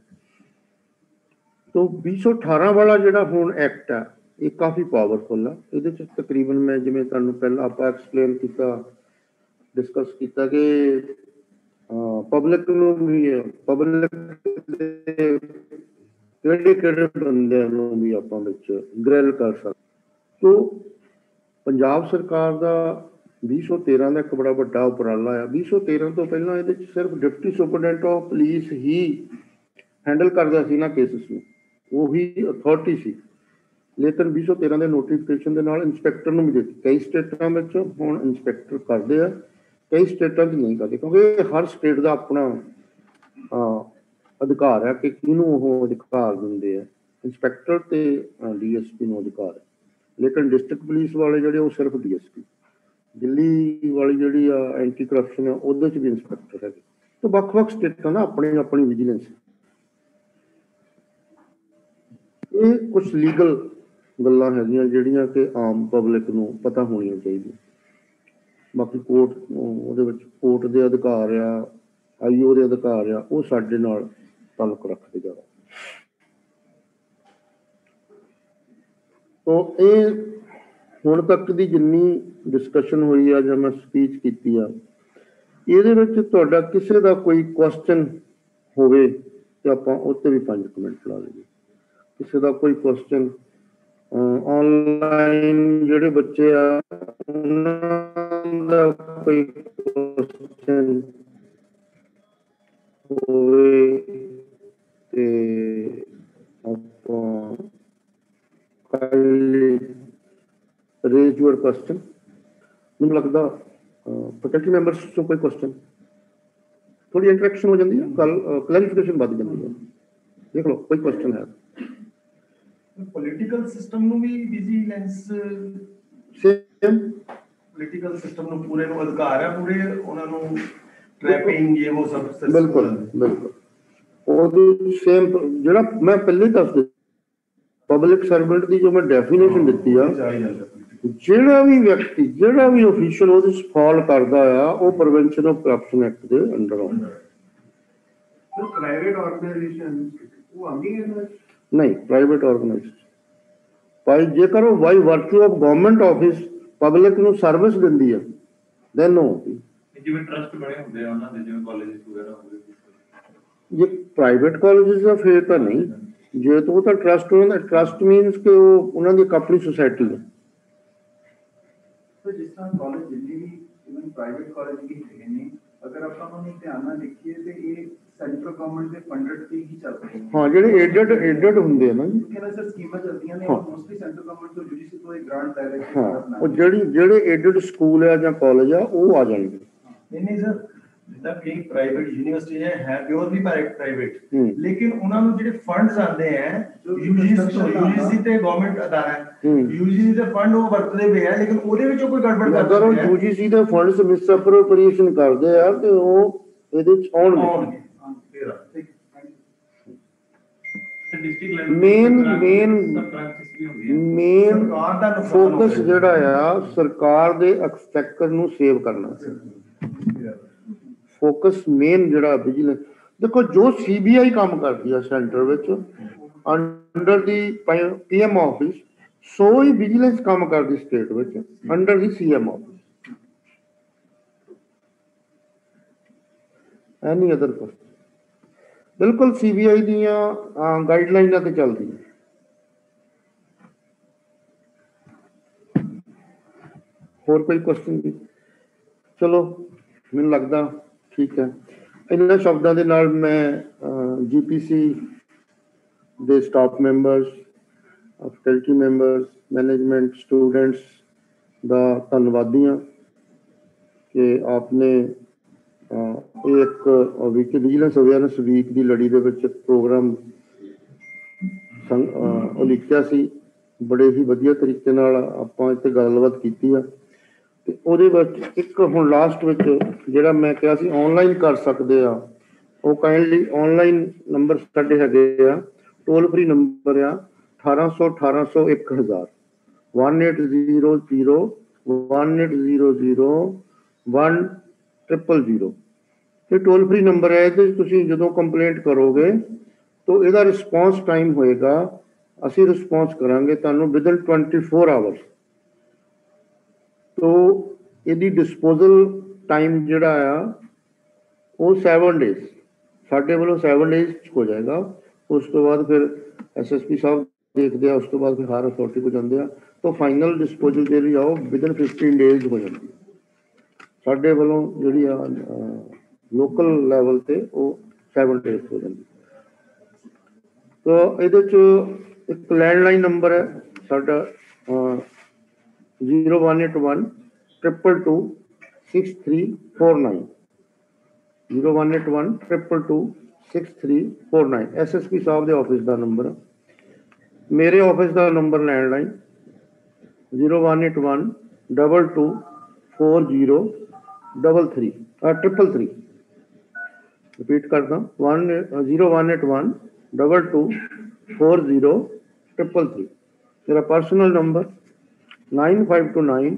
ਤੋਂ 2018 ਵਾਲਾ ਜਿਹੜਾ ਹੁਣ ਐਕਟ ਆ ਇਹ ਕਾਫੀ ਪਾਵਰਫੁਲ ਆ। ਇਹਦੇ 'ਚ ਤਕਰੀਬਨ ਮੈਂ ਜਿਵੇਂ ਤੁਹਾਨੂੰ ਪਹਿਲਾਂ ਆਪਾਂ ਐਕਸਪਲੇਨ ਕੀਤਾ, ਡਿਸਕਸ ਕੀਤਾ ਕਿ ਪਬਲਿਕ ਨੂੰ ਵੀ, ਪਬਲਿਕ ਦੇ ਕਿਹੜੇ ਬੰਦਿਆਂ ਨੂੰ ਵੀ ਆਪਾਂ ਵਿੱਚ ਗ੍ਰਿਲ ਕਰ ਸਕਦੇ। ਤੋਂ ਪੰਜਾਬ ਸਰਕਾਰ ਦਾ 2013 ਦਾ ਇੱਕ ਬੜਾ ਵੱਡਾ ਉਪਰਾਲਾ ਆ। 2013 ਤੋਂ ਪਹਿਲਾਂ ਇਹਦੇ 'ਚ ਸਿਰਫ deputy superintendent of police he handle ਕਰਦਾ ਸੀ ਨਾ ਕੇਸਿਸ ਨੂੰ, ਉਹੀ ਅਥਾਰਟੀ ਸੀ। ਲੇਕਿਨ 2013 ਦੇ ਨੋਟੀਫਿਕੇਸ਼ਨ ਦੇ ਨਾਲ ਇੰਸਪੈਕਟਰ ਨੂੰ ਵੀ ਦਿੱਤੀ। ਕਈ ਸਟੇਟਾਂ ਵਿੱਚ ਹੁਣ ਇੰਸਪੈਕਟਰ ਕਰਦੇ ਆ, ਕਈ ਸਟੇਟਾਂ 'ਚ ਨਹੀਂ ਕਰਦੇ, ਕਿਉਂਕਿ ਹਰ ਸਟੇਟ ਦਾ ਆਪਣਾ ਅਧਿਕਾਰ ਹੈ ਕਿ ਕਿਹਨੂੰ ਉਹ ਅਧਿਕਾਰ ਦਿੰਦੇ ਆ। ਇੰਸਪੈਕਟਰ ਤੇ DSP ਨੂੰ ਅਧਿਕਾਰ ਹੈ। ਲੇਕਿਨ ਡਿਸਟ੍ਰਿਕਟ ਪੁਲਿਸ ਵਾਲੇ ਜਿਹੜੇ ਉਹ ਸਿਰਫ DSP, ਦਿੱਲੀ ਵਾਲੀ ਜਿਹੜੀ ਆ ਐਂਟੀ ਕਰਪਸ਼ਨ ਆ ਉਹਦੇ 'ਚ ਵੀ ਇੰਸਪੈਕਟਰ ਹੈਗੇ। ਤਾਂ ਵੱਖ-ਵੱਖ ਸਟੇਟਾਂ ਦਾ ਆਪਣੀ ਆਪਣੀ ਵਿਜੀਲੈਂਸ। ਇਹ ਕੁਛ ਲੀਗਲ ਗੱਲਾਂ ਹੈਗੀਆਂ ਜਿਹੜੀਆਂ ਕਿ ਆਮ ਪਬਲਿਕ ਨੂੰ ਪਤਾ ਹੋਣੀਆਂ ਚਾਹੀਦੀਆਂ। ਬਾਕੀ ਕੋਰਟ ਉਹਦੇ ਵਿੱਚ ਕੋਰਟ ਦੇ ਅਧਿਕਾਰ ਆ, ਆਈਓ ਦੇ ਅਧਿਕਾਰ ਆ, ਉਹ ਸਾਡੇ ਨਾਲ ਤਾਲੁਕ ਰੱਖਦੇ ਜ਼ਿਆਦਾ। ਤੋ ਇਹ ਹੁਣ ਤੱਕ ਦੀ ਜਿੰਨੀ ਡਿਸਕਸ਼ਨ ਹੋਈ ਆ ਜਾਂ ਮੈਂ ਸਪੀਚ ਕੀਤੀ ਆ, ਇਹਦੇ ਵਿੱਚ ਤੁਹਾਡਾ ਕਿਸੇ ਦਾ ਕੋਈ ਕੁਐਸਚਨ ਹੋਵੇ ਤੇ ਆਪਾਂ ਉਹ 'ਤੇ ਵੀ 5 ਮਿੰਟ ਲਾ ਲਈਏ। ਕਿਸੇ ਦਾ ਕੋਈ ਕੁਐਸਚਨ ਆਨਲਾਈਨ ਜਿਹੜੇ ਬੱਚੇ ਆ ਉਹਨਾਂ ਦਾ ਕੋਈ ਕੁਐਸਚਨ ਹੋਵੇ ਤੇ ਆਪਾਂ ਰੇਜ਼ ਯੂਅਰ ਕੁਐਸਚਨ। ਮੈਨੂੰ ਲੱਗਦਾ ਫੈਕਲਟੀ ਮੈਂਬਰਸ ਤੋਂ ਕੋਈ ਕੁਐਸਚਨ, ਥੋੜੀ ਇੰਟਰੈਕਸ਼ਨ ਹੋ ਜਾਂਦੀ ਹੈ, ਗੱਲ ਕਲੈਰੀਫਿਕੇਸ਼ਨ ਵੱਧ ਜਾਂਦੀ ਹੈ। ਦੇਖ ਲਓ ਕੋਈ ਕੁਐਸਚਨ ਹੈ। ਪੋਲੀਟੀਕਲ ਸਿਸਟਮ ਨੂੰ ਵੀ ਵਿਜੀਲੈਂਸ ਸੇਮ ਪੋਲੀਟੀਕਲ ਸਿਸਟਮ ਨੂੰ ਪੂਰੇ ਨੂੰ ਅਧਿਕਾਰ ਹੈ, ਪੂਰੇ ਉਹਨਾਂ ਨੂੰ ਟ੍ਰੈਪਿੰਗ ਇਹ ਉਹ ਸਭ ਬਿਲਕੁਲ ਬਿਲਕੁਲ ਉਹਦੀ ਸੇਮ ਜਿਹੜਾ ਮੈਂ ਪਹਿਲੇ ਦੱਸ ਦਿੱਤਾ ਪਬਲਿਕ ਸਰਵੈਂਟ ਦੀ ਜੋ ਮੈਂ ਡੈਫੀਨੇਸ਼ਨ ਦਿੱਤੀ ਆ, ਜਿਹੜਾ ਵੀ ਵਿਅਕਤੀ ਜਿਹੜਾ ਵੀ ਅਫੀਸ਼ੀਅਲ ਉਹਦੇ ਚ ਫਾਲ ਕਰਦਾ ਆ ਉਹ ਪ੍ਰੀਵੈਂਸ਼ਨ ਆਫ ਕਰਪਸ਼ਨ ਐਕਟ ਦੇ ਅੰਡਰ ਆਉਂਦਾ। ਪ੍ਰਾਈਵੇਟ ਆਰਗੇਨਾਈਜੇਸ਼ਨ ਉਹ ਆਉਂਦੀ ਹੈ ਨਹੀਂ, ਪ੍ਰਾਈਵੇਟ ਆਰਗੇਨਾਈਜੇਸ਼ਨ ਭਾਈ ਜੇਕਰ ਉਹ by virtue of government office public ਨੂੰ ਸਰਵਿਸ ਦਿੰਦੀ ਆ ਦੈਨ ਉਹ ਜਿਵੇਂ ਟਰਸਟ ਬਣੇ ਹੁੰਦੇ ਆ ਉਹਨਾਂ ਦੇ, ਜਿਵੇਂ ਕਾਲਜ ਵਗੈਰਾ ਹੁੰਦੇ, ਜੇ ਪ੍ਰਾਈਵੇਟ ਕਾਲਜਸ ਦਾ ਫੇਰ ਤਾਂ ਨਹੀਂ, ਜੇ ਤਾਂ ਉਹ ਤਾਂ ਟਰਸਟ ਉਹਨਾਂ ਦਾ ਟਰਸਟ ਮੀਨਸ ਕਿ ਉਹ ਉਹਨਾਂ ਦੀ ਇੱਕ ਆਪਣੀ ਸੁਸਾਇਟੀ ਹੈ। ਜਿਸ ਤਰ੍ਹਾਂ ਕਾਲਜ ਜਿੰਨੇ ਵੀ ਇਵਨ ਪ੍ਰਾਈਵੇਟ ਕਾਲਜ ਵੀ ਹੈਗੇ ਨੇ, ਅਗਰ ਆਪਾਂ ਉਹਨਾਂ ਨੂੰ ਧਿਆਨ ਨਾਲ ਦੇਖੀਏ ਤੇ ਇਹ ਸੈਂਟਰਲ ਗਵਰਨਮੈਂਟ ਦੇ ਫੰਡਡ ਤੇ ਹੀ ਚੱਲਦੇ ਨੇ। ਹਾਂ, ਜਿਹੜੇ ਏਡਡ ਹੁੰਦੇ ਆ ਨਾ ਜੀ, ਕਿਹਨਾਂ ਸਰ ਸਕੀਮਾਂ ਚੱਲਦੀਆਂ ਨੇ, ਮੋਸਟਲੀ ਸੈਂਟਰਲ ਗਵਰਨਮੈਂਟ ਤੋਂ ਯੂਜੀਸੀ ਤੋਂ ਇਹ ਗ੍ਰਾਂਟ ਲੈ ਕੇ ਹਾਂ, ਉਹ ਜਿਹੜੇ ਏਡਡ ਸਕੂਲ ਆ ਜਾਂ ਕਾਲਜ ਆ ਉਹ ਆ ਜਾਣਗੇ। नहीं सर, जितना कई प्राइवेट यूनिवर्सिटी है प्योर भी प्राइवेट, लेकिन उन्होंने जो फंड्स आते हैं यूजीसी ते गवर्नमेंट अदारा है, यूजीसी ਦੇ ਫੰਡ ਉਹ ਵਰਤਦੇ ਪਏ ਆ, ਲੇਕਿਨ ਉਹਦੇ ਵਿੱਚੋਂ ਕੋਈ ਗੜਬੜ ਕਰਦੇ ਅਗਰ ਉਹ यूजीसी ਦੇ ਫੰਡਸ ਮਿਸਅਪਰੋਪਰੀਏਸ਼ਨ ਕਰਦੇ ਆ ਤੇ ਉਹ ਇਹਦੇ ਚ ਆਉਣਗੇ। ਮੇਨ ਫੋਕਸ ਜਿਹੜਾ ਆ ਸਰਕਾਰ ਦੇ ਐਕਸਪੈਕਟਰ ਨੂੰ ਸੇਵ ਕਰਨਾ। ਫੋਕਸ ਮੇਨ ਜਿਹੜਾ ਵਿਜੀਲੈਂਸ, ਦੇਖੋ ਜੋ ਸੀਬੀਆਈ ਕੰਮ ਕਰਦੀ ਆ ਸੈਂਟਰ ਵਿੱਚ ਅੰਡਰ ਦੀ ਪੀਐਮ ਆਫਿਸ, ਸੋ ਹੀ ਵਿਜੀਲੈਂਸ ਕੰਮ ਕਰਦੀ ਸਟੇਟ ਵਿੱਚ ਅੰਡਰ ਦੀ CM office. Any other question ਬਿਲਕੁਲ ਸੀਬੀਆਈ ਦੀਆਂ ਗਾਈਡਲਾਈਨਾਂ ਤੇ ਚੱਲਦੀ ਹੈ। ਹੋਰ ਕੋਈ ਕੁਐਸਚਨ ਵੀ? ਚਲੋ ਮੈਨੂੰ ਲੱਗਦਾ ਠੀਕ ਹੈ। ਇਹਨਾਂ ਸ਼ਬਦਾਂ ਦੇ ਨਾਲ ਮੈਂ ਜੀਪੀਸੀ ਦੇ staff members, faculty members, management, students ਦਾ ਧੰਨਵਾਦੀ ਹਾਂ ਕਿ ਆਪਨੇ ਇਹ ਇੱਕ ਵਿਜੀਲੈਂਸ ਅਵੇਅਰਨੈਸ ਵੀਕ ਦੀ ਲੜੀ ਦੇ ਵਿੱਚ ਪ੍ਰੋਗਰਾਮ ਉਲੀਕਿਆ ਸੀ। ਬੜੇ ਹੀ ਵਧੀਆ ਤਰੀਕੇ ਨਾਲ ਆਪਾਂ ਇੱਥੇ ਗੱਲਬਾਤ ਕੀਤੀ ਆ ਤੇ ਉਹਦੇ ਵਿੱਚ ਇੱਕ ਹੁਣ ਲਾਸਟ ਵਿੱਚ ਜਿਹੜਾ ਮੈਂ ਕਿਹਾ ਸੀ ਆਨਲਾਈਨ ਕਰ ਸਕਦੇ ਆ, ਉਹ ਕਾਈਂਡਲੀ ਆਨਲਾਈਨ ਨੰਬਰ ਸਾਡੇ ਹੈਗੇ ਆ, ਟੋਲ ਫ੍ਰੀ ਨੰਬਰ ਆ 1800 1800 1000 1800 1800 1000 ਇਹ ਟੋਲ ਫ੍ਰੀ ਨੰਬਰ ਹੈ। ਤੇ ਤੁਸੀਂ ਜਦੋਂ ਕੰਪਲੇਂਟ ਕਰੋਗੇ ਤਾਂ ਇਹਦਾ ਰਿਸਪੌਂਸ ਟਾਈਮ ਹੋਏਗਾ, ਅਸੀਂ ਰਿਸਪੌਂਸ ਕਰਾਂਗੇ ਤੁਹਾਨੂੰ ਵਿਦਨ 24 ਆਵਰਸ। ਤੋ ਇਹਦੀ ਡਿਸਪੋਜ਼ਲ ਟਾਈਮ ਜਿਹੜਾ ਆ ਉਹ 7 ਡੇਜ਼, ਸਾਡੇ ਵੱਲੋਂ 7 ਡੇਜ਼ ਹੋ ਜਾਏਗਾ। ਉਸ ਤੋਂ ਬਾਅਦ ਫਿਰ ਐਸਐਸਪੀ ਸਾਹਿਬ ਦੇਖਦੇ ਆ, ਉਸ ਤੋਂ ਬਾਅਦ ਫਿਰ ਹਰ ਅਥਾਰਟੀ ਕੋ ਜਾਂਦੇ ਆ, ਤਾਂ ਫਾਈਨਲ ਡਿਸਪੋਜ਼ਲ ਜਿਹੜੀ ਆ ਉਹ ਵਿਦਨ 15 ਡੇਜ਼ ਹੋ ਜਾਂਦੀ ਹੈ। ਸਾਡੇ ਵੱਲੋਂ ਜਿਹੜੀ ਆ ਲੋਕਲ ਲੈਵਲ ਤੇ ਉਹ 7 ਡੇਜ਼ ਹੋ ਜਾਂਦੀ। ਤੋ ਇਹਦੇ 'ਚ ਇੱਕ ਲੈਂਡਲਾਈਨ ਨੰਬਰ ਹੈ ਸਾਡਾ 0181 222 6349 0181 222 6349 ਐਸਐਸਪੀ ਸਾਹਿਬ ਦੇ ਆਫਿਸ ਦਾ ਨੰਬਰ। ਮੇਰੇ ਆਫਿਸ ਦਾ ਨੰਬਰ ਲੈਂਡਲਾਈਨ 0181 22 40 333 ਰਿਪੀਟ ਕਰਦਾ 0181 22 40 333। ਮੇਰਾ ਪਰਸਨਲ ਨੰਬਰ 9529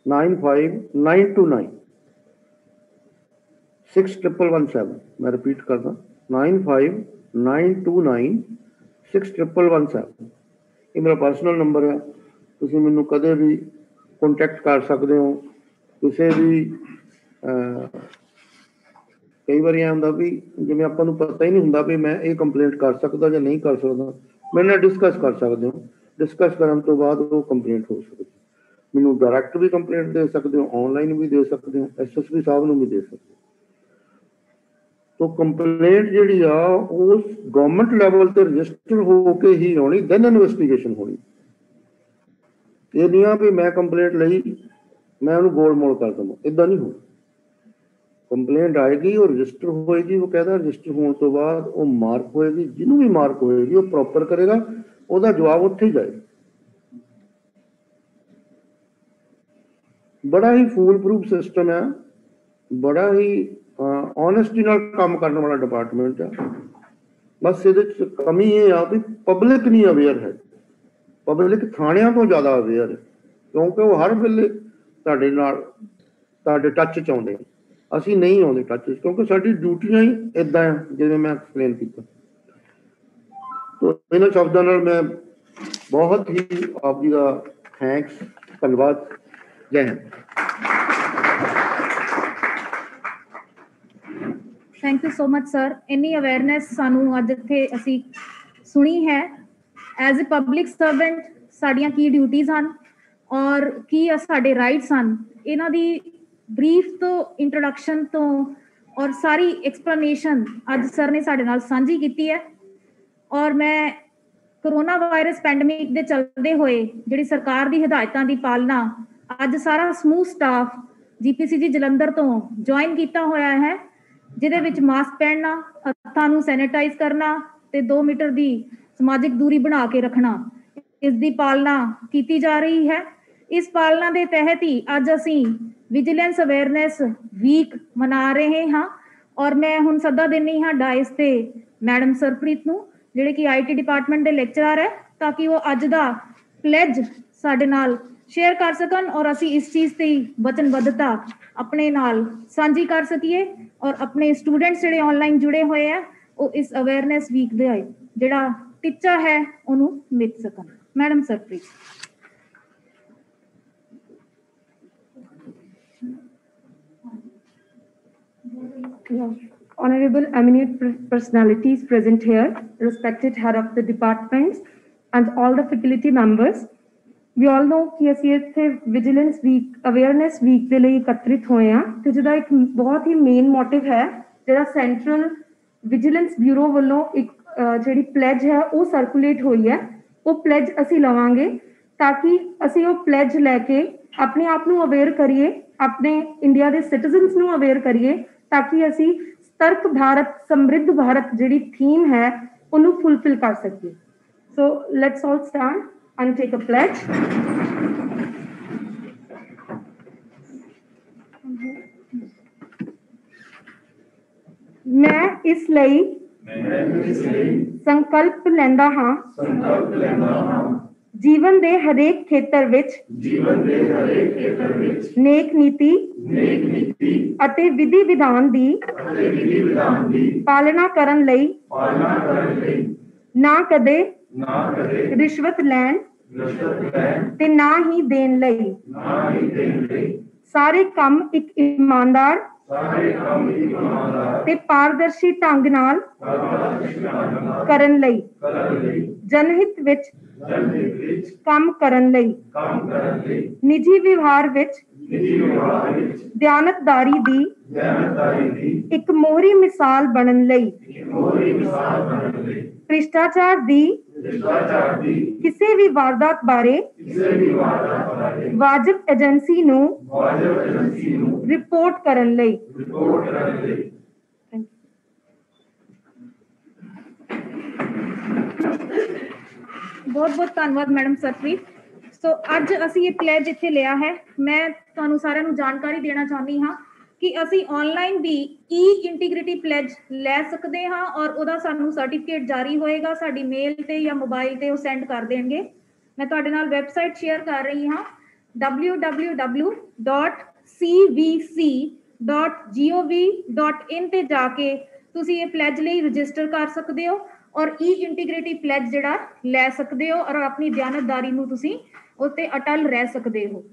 9592961117। मैं रिपीट करदा 9592961117। ये मेरा पर्सनल नंबर है, तुसीं मैनूं कदे भी कॉन्टैक्ट कर सकते हो। किसी भी कई बार यह होंदा भी जिवें आपां नूं पता ही नहीं हुंदा भी मैं ये कंप्लेंट कर सकदा जां नहीं कर सकदा, मेरे नाल डिस्कस कर सकते हो। डिस्कस करन तो बाद वो कंप्लेंट हो सकदी। मैनूं डायरैक्ट भी कंप्लेंट दे सकते हो, ऑनलाइन भी दे सकते हो, SSP साहब नूं भी दे सकते हो। तो कंप्लेंट जिहड़ी आ उस गवर्नमेंट लैवल ते रजिस्टर होके ही होनी, दैन इन्वेस्टिगेशन होनी। ये नहीं आ भी मैं कंप्लेंट लई मैं उन्होंने गोल मोल कर दूंगा, इदा नहीं हो। कंप्लेंट आएगी और रजिस्टर होएगी, वो कहता रजिस्टर होने तो बाद वो मार्क होएगी, जिन्हों भी मार्क होएगी वो प्रॉपर करेगा, उसका जवाब उत्थे ही जाएगा। बड़ा ही फूल प्रूफ सिस्टम है, बड़ा ही ऑनेस्टी नाल काम करने वाला डिपार्टमेंट है। बस ये कमी ये आ भी पब्लिक नहीं अवेयर है, पब्लिक थाणियां तो ज़्यादा अवेयर है, क्योंकि वो हर वेले ਤੁਹਾਡੇ ਨਾਲ ਤੁਹਾਡੇ ਟੱਚ 'ਚ ਆਉਂਦੇ। ਅਸੀਂ ਨਹੀਂ ਆਉਂਦੇ ਟੱਚ 'ਚ, ਕਿਉਂਕਿ ਸਾਡੀ ਡਿਊਟੀਆਂ ਹੀ ਇੱਦਾਂ ਆ ਜਿਵੇਂ ਮੈਂ ਐਕਸਪਲੇਨ ਕੀਤਾ। ਤੋ ਇਹਨਾਂ ਸ਼ਬਦਾਂ ਨਾਲ ਮੈਂ ਬਹੁਤ ਹੀ ਆਪ ਜੀ ਦਾ ਥੈਂਕਸ, ਧੰਨਵਾਦ, ਜੈ Hind. Thank you so much sir. ਇੰਨੀ ਅਵੇਅਰਨੈਸ ਸਾਨੂੰ ਅੱਜ ਇੱਥੇ ਅਸੀਂ ਸੁਣੀ ਹੈ। ਐਜ਼ ਅ ਪਬਲਿਕ ਸਰਵੈਂਟ ਸਾਡੀਆਂ ਕੀ ਡਿਊਟੀਜ਼ ਹਨ ਔਰ ਕੀ ਸਾਡੇ ਰਾਈਟਸ ਹਨ, ਇਹਨਾਂ ਦੀ ਬਰੀਫ ਤੋਂ ਇੰਟਰੋਡਕਸ਼ਨ ਤੋਂ ਔਰ ਸਾਰੀ ਐਕਸਪਲੇਨੇਸ਼ਨ ਅੱਜ ਸਰ ਨੇ ਸਾਡੇ ਨਾਲ ਸਾਂਝੀ ਕੀਤੀ ਹੈ। ਔਰ ਮੈਂ ਕਰੋਨਾ ਵਾਇਰਸ ਪੈਂਡੇਮਿਕ ਦੇ ਚੱਲਦੇ ਹੋਏ ਜਿਹੜੀ ਸਰਕਾਰ ਦੀ ਹਦਾਇਤਾਂ ਦੀ ਪਾਲਣਾ ਅੱਜ ਸਾਰਾ ਸਮੂਹ ਸਟਾਫ GPCG ਜਲੰਧਰ ਤੋਂ ਜੁਆਇਨ ਕੀਤਾ ਹੋਇਆ ਹੈ, ਜਿਹਦੇ ਵਿੱਚ ਮਾਸਕ ਪਹਿਨਣਾ, ਹੱਥਾਂ ਨੂੰ ਸੈਨੀਟਾਈਜ਼ ਕਰਨਾ ਤੇ 2 ਮੀਟਰ ਦੀ ਸਮਾਜਿਕ ਦੂਰੀ ਬਣਾ ਕੇ ਰੱਖਣਾ, ਇਸ ਦੀ ਪਾਲਣਾ ਕੀਤੀ ਜਾ ਰਹੀ ਹੈ। ਇਸ ਪਾਲਣਾ ਦੇ ਤਹਿਤ ਹੀ ਅੱਜ ਅਸੀਂ ਵਿਜੀਲੈਂਸ ਅਵੇਅਰਨੈਸ ਵੀਕ ਮਨਾ ਰਹੇ ਹਾਂ। ਔਰ ਮੈਂ ਹੁਣ ਸੱਦਾ ਦਿੰਦੀ ਹਾਂ ਡਾਇਸ ਤੇ ਮੈਡਮ ਸਰਪ੍ਰੀਤ ਨੂੰ, ਜਿਹੜੇ ਕਿ IT ਡਿਪਾਰਟਮੈਂਟ ਦੇ ਲੈਕਚਰਰ ਹੈ, ਤਾਂ ਕਿ ਉਹ ਅੱਜ ਦਾ ਪਲੈਜ ਸਾਡੇ ਨਾਲ ਸ਼ੇਅਰ ਕਰ ਸਕਣ ਔਰ ਅਸੀਂ ਇਸ ਚੀਜ਼ ਤੇ ਹੀ ਵਚਨਬੱਧਤਾ ਆਪਣੇ ਨਾਲ ਸਾਂਝੀ ਕਰ ਸਕੀਏ ਔਰ ਆਪਣੇ ਸਟੂਡੈਂਟਸ ਜਿਹੜੇ ਆਨਲਾਈਨ ਜੁੜੇ ਹੋਏ ਆ ਉਹ ਇਸ ਅਵੇਅਰਨੈਸ ਵੀਕ ਦੇ ਜਿਹੜਾ ਟੀਚਾ ਹੈ ਉਹਨੂੰ ਮਿਲ ਸਕਣ। Madam Sarpreet. Honorable eminent personalities present here, respected head of the departments and all the faculty members, we all know कि ਅਸੀਂ ਇੱਥੇ ਵਿਜੀਲੈਂਸ ਵੀਕ ਅਵੇਅਰਨੈਸ ਵੀਕ ਦੇ ਲਈ ਇਕੱਤਰਿਤ ਹੋਏ ਹਾਂ ਤੇ ਜਿਹਦਾ ਇੱਕ ਬਹੁਤ ਹੀ ਮੇਨ ਮੋਟਿਵ ਹੈ ਜਿਹੜਾ ਸੈਂਟਰਲ ਵਿਜੀਲੈਂਸ ਬਿਊਰੋ ਵੱਲੋਂ ਇੱਕ ਜਿਹੜੀ ਪਲੈਜ ਹੈ ਉਹ ਸਰਕੂਲੇਟ ਹੋਈ ਹੈ। ਉਹ ਪਲੈਜ ਅਸੀਂ ਲਵਾਂਗੇ ਤਾਂ ਕਿ ਅਸੀਂ ਉਹ ਪਲੈਜ ਲੈ ਕੇ ਆਪਣੇ ਆਪ ਨੂੰ ਅਵੇਅਰ ਕਰੀਏ, ਆਪਣੇ ਇੰਡੀਆ ਦੇ ਸਿਟੀਜ਼ਨਸ ਨੂੰ ਅਵੇਅਰ ਕਰੀਏ ਤਾਂ ਕਿ ਅਸੀਂ ਸਤਰਕ ਭਾਰਤ ਸਮਰਿੱਧ ਭਾਰਤ ਜਿਹੜੀ ਥੀਮ ਹੈ ਉਹਨੂੰ ਫੁਲਫਿਲ ਕਰ ਸਕੀਏ। So let's all stand and take a pledge. मैं इस ਲਈ ਸੰਕਲਪ ਲੈਂਦਾ ਹਾਂ ਜੀਵਨ ਦੇ ਹਰੇਕ ਖੇਤਰ ਵਿੱਚ ਨੇਕ ਨੀਤੀ ਅਤੇ ਵਿਧੀ ਵਿਧਾਨ ਦੀ ਪਾਲਣਾ ਕਰਨ ਲਈ ਨਾ ਕਦੇ ਰਿਸ਼ਵਤ ਲੈਣ ਤੇ ਨਾ ਹੀ ਦੇਣ ਲਈ ਸਾਰੇ ਕੰਮ ਇੱਕ ਇਮਾਨਦਾਰ ਤੇ ਪਾਰਦਰਸ਼ੀ ਢੰਗ ਨਾਲ ਕਰਨ ਲਈ ਜਨਹਿਤ ਵਿੱਚ ਕੰਮ ਕਰਨ ਲਈ ਨਿੱਜੀ ਵਿਵਹਾਰ ਵਿੱਚ ਦਿਆਨਤਦਾਰੀ ਦੀ ਇੱਕ ਮੋਹਰੀ ਮਿਸਾਲ ਬਣਨ ਲਈ ਭ੍ਰਿਸ਼ਟਾਚਾਰ ਦੀ ਕਿਸੇ ਵੀ ਵਾਰਦਾਤ ਬਾਰੇ ਵਾਜਬ ਏਜੰਸੀ ਨੂੰ ਰਿਪੋਰਟ ਕਰਨ ਲਈ। ਬਹੁਤ ਬਹੁਤ ਧੰਨਵਾਦ ਮੈਡਮ ਸਰਪ੍ਰੀਤ। ਸੋ ਅੱਜ ਅਸੀਂ ਇਹ ਪਲੈਜ ਇੱਥੇ ਲਿਆ ਹੈ। ਮੈਂ ਤੁਹਾਨੂੰ ਸਾਰਿਆਂ ਨੂੰ ਜਾਣਕਾਰੀ ਦੇਣਾ ਚਾਹੁੰਦੀ ਹਾਂ ਕਿ ਅਸੀਂ ਆਨਲਾਈਨ ਵੀ ਇੰਟੀਗ੍ਰਿਟੀ ਪਲੈਜ ਲੈ ਸਕਦੇ ਹਾਂ ਔਰ ਉਹਦਾ ਸਾਨੂੰ ਸਰਟੀਫਿਕੇਟ ਜਾਰੀ ਹੋਏਗਾ ਸਾਡੀ ਮੇਲ ਤੇ ਜਾਂ ਮੋਬਾਈਲ ਤੇ ਉਹ ਸੈਂਡ ਕਰ ਦੇਣਗੇ। ਮੈਂ ਤੁਹਾਡੇ ਨਾਲ ਵੈਬਸਾਈਟ ਸ਼ੇਅਰ ਕਰ ਰਹੀ ਹਾਂ www.cvc.gov.in ਤੇ ਜਾ ਕੇ ਤੁਸੀਂ ਇਹ ਪਲੈਜ ਲਈ ਰਜਿਸਟਰ ਕਰ ਸਕਦੇ ਹੋ ਔਰ ਈ ਇੰਟੀਗ੍ਰਿਟੀ ਪਲੈਜ ਜਿਹੜਾ ਲੈ ਸਕਦੇ ਹੋ ਔਰ ਆਪਣੀ ਬਿਆਨਤਦਾਰੀ ਨੂੰ ਤੁਸੀਂ ਉੱਤੇ ਅਟਲ ਰਹਿ ਸਕਦੇ ਹੋ।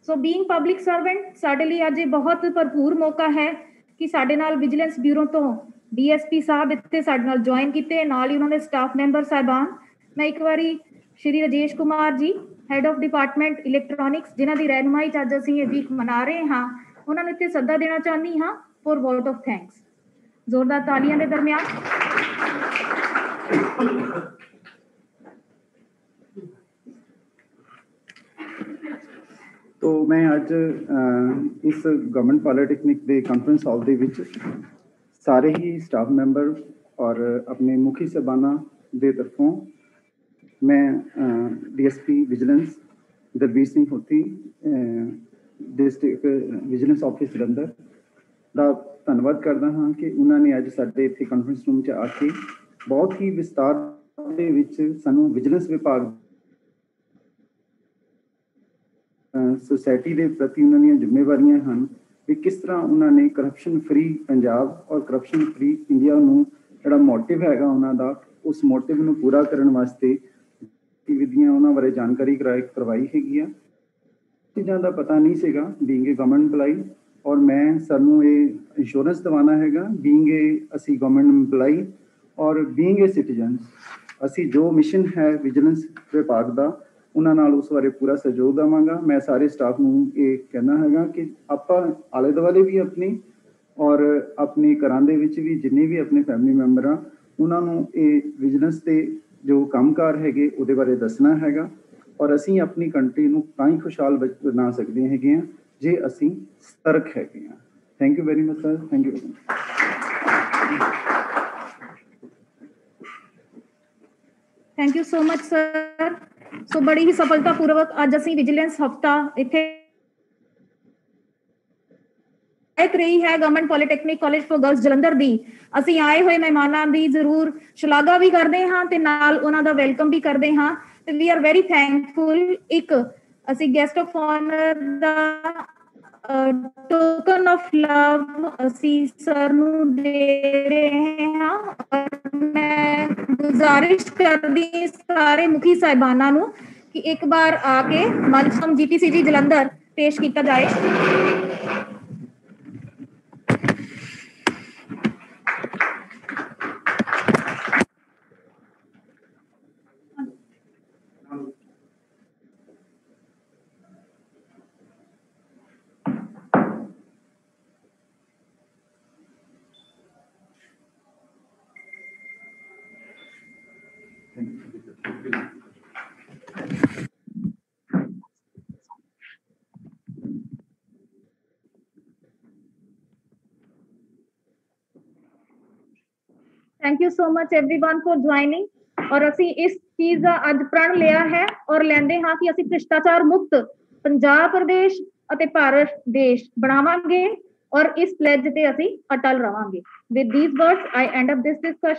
ਸੋ ਬੀਇੰਗ ਪਬਲਿਕ ਸਰਵੈਂਟ ਸਾਡੇ ਲਈ ਅੱਜ ਇਹ ਬਹੁਤ ਭਰਪੂਰ ਮੌਕਾ ਹੈ ਕਿ ਸਾਡੇ ਨਾਲ ਵਿਜੀਲੈਂਸ ਬਿਊਰੋ ਤੋਂ ਡੀਐਸਪੀ ਸਾਹਿਬ ਇੱਥੇ ਸਾਡੇ ਨਾਲ ਜੁਆਇਨ ਕੀਤੇ, ਨਾਲ ਹੀ ਉਹਨਾਂ ਦੇ ਸਟਾਫ ਮੈਂਬਰ ਸਾਹਿਬਾਨ। ਮੈਂ ਇੱਕ ਵਾਰੀ ਸ਼੍ਰੀ Rajesh Kumar ji, head of department electronics, ਜਿਨ੍ਹਾਂ ਦੀ ਰਹਿਨੁਮਾਈ 'ਚ ਅੱਜ ਅਸੀਂ ਇਹ ਵੀਕ ਮਨਾ ਰਹੇ ਹਾਂ, ਉਹਨਾਂ ਨੂੰ ਇੱਥੇ ਸੱਦਾ ਦੇਣਾ ਚਾਹੁੰਦੀ ਹਾਂ ਫॉर ਵੋਟ ਆਫ ਥੈਂਕਸ। ਜ਼ੋਰਦਾਰ ਤਾਲੀਆਂ ਦੇ ਦਰਮਿਆਨ। तो मैं अज इस गवर्नमेंट पॉलीटेक्निक के कॉन्फ्रेंस हॉल के सारे ही स्टाफ मैंबर और अपने मुखी साहबाना के तरफों मैं DSP विजिलेंस दलबीर सिंह होती डिस्ट्रिक्ट विजिलेंस ऑफिस जलंधर का धन्यवाद करता हाँ कि उन्होंने अज साडे इत्थे कॉन्फ्रेंस रूम च आके बहुत ही विस्तार दे विच सानू विजिलेंस विभाग सोसाइटी के प्रति उन्होंने जिम्मेवारियां हैं भी किस तरह उन्होंने करप्शन फ्री पंजाब और करप्शन फ्री इंडिया नूं जिहड़ा मोटिव हैगा उन्होंने उस मोटिव नूं पूरा करने वास्ते गतिविधियां उन्होंने बारे जानकारी करवाई हैगी। चीज़ों का पता नहीं सीगा बीइंग ए गवर्नमेंट एम्पलाई और मैं सानू ये इंश्योरेंस दिवाना हैगा बीइंग ए असी गवर्नमेंट एम्पलाई और बीइंग ए सिटीजन असी जो मिशन है विजिलेंस विभाग का उन्होंने उस बारे पूरा सहयोग देवांगा। मैं सारे स्टाफ नूं ये कहना हैगा कि आपां आले दुआले भी अपनी और अपने घरां दे विच भी जिन्ने भी अपने फैमिली मैंबर आ उन्हां नूं ये विजिलेंस के जो कामकार हैगे उहदे बारे दसना हैगा और असीं अपनी कंट्री नूं तां ही खुशहाल बना सकदे हैगे आ जे असीं सतर्क हैगे आ। Thank you very much sir. Thank you. Thank you so much sir. So बड़ी ही सफलतापूर्वक अज असी विजिलेंस हफ्ता इत्थे रही है government polytechnic college for girls Jalandhar दी। असी आए हुए मेहमानां दी जरूर शलाघा भी करते हाँ ते नाल उन्हां दा वेलकम भी करते हाँ ते वी आर वेरी थैंकफुल। एक असी गेस्ट ऑफ ऑनर दा टोकन ऑफ लव असी सर नूं दे रहे हाँ और मैं गुजारिश करदी सारे मुखी साहिबाना नूं कि एक बार आके मंच हम GPCG जलंधर पेश किया जाए। Thank you so much everyone for joining. और असी इस चीज का अज प्रण लिया है और लेंदे हाँ कि असी भ्रिष्टाचार मुक्त पंजाब प्रदेश अते भारत देश बनावांगे और इस प्लेज ते असी अटल रहांगे। With these words I end up this discussion.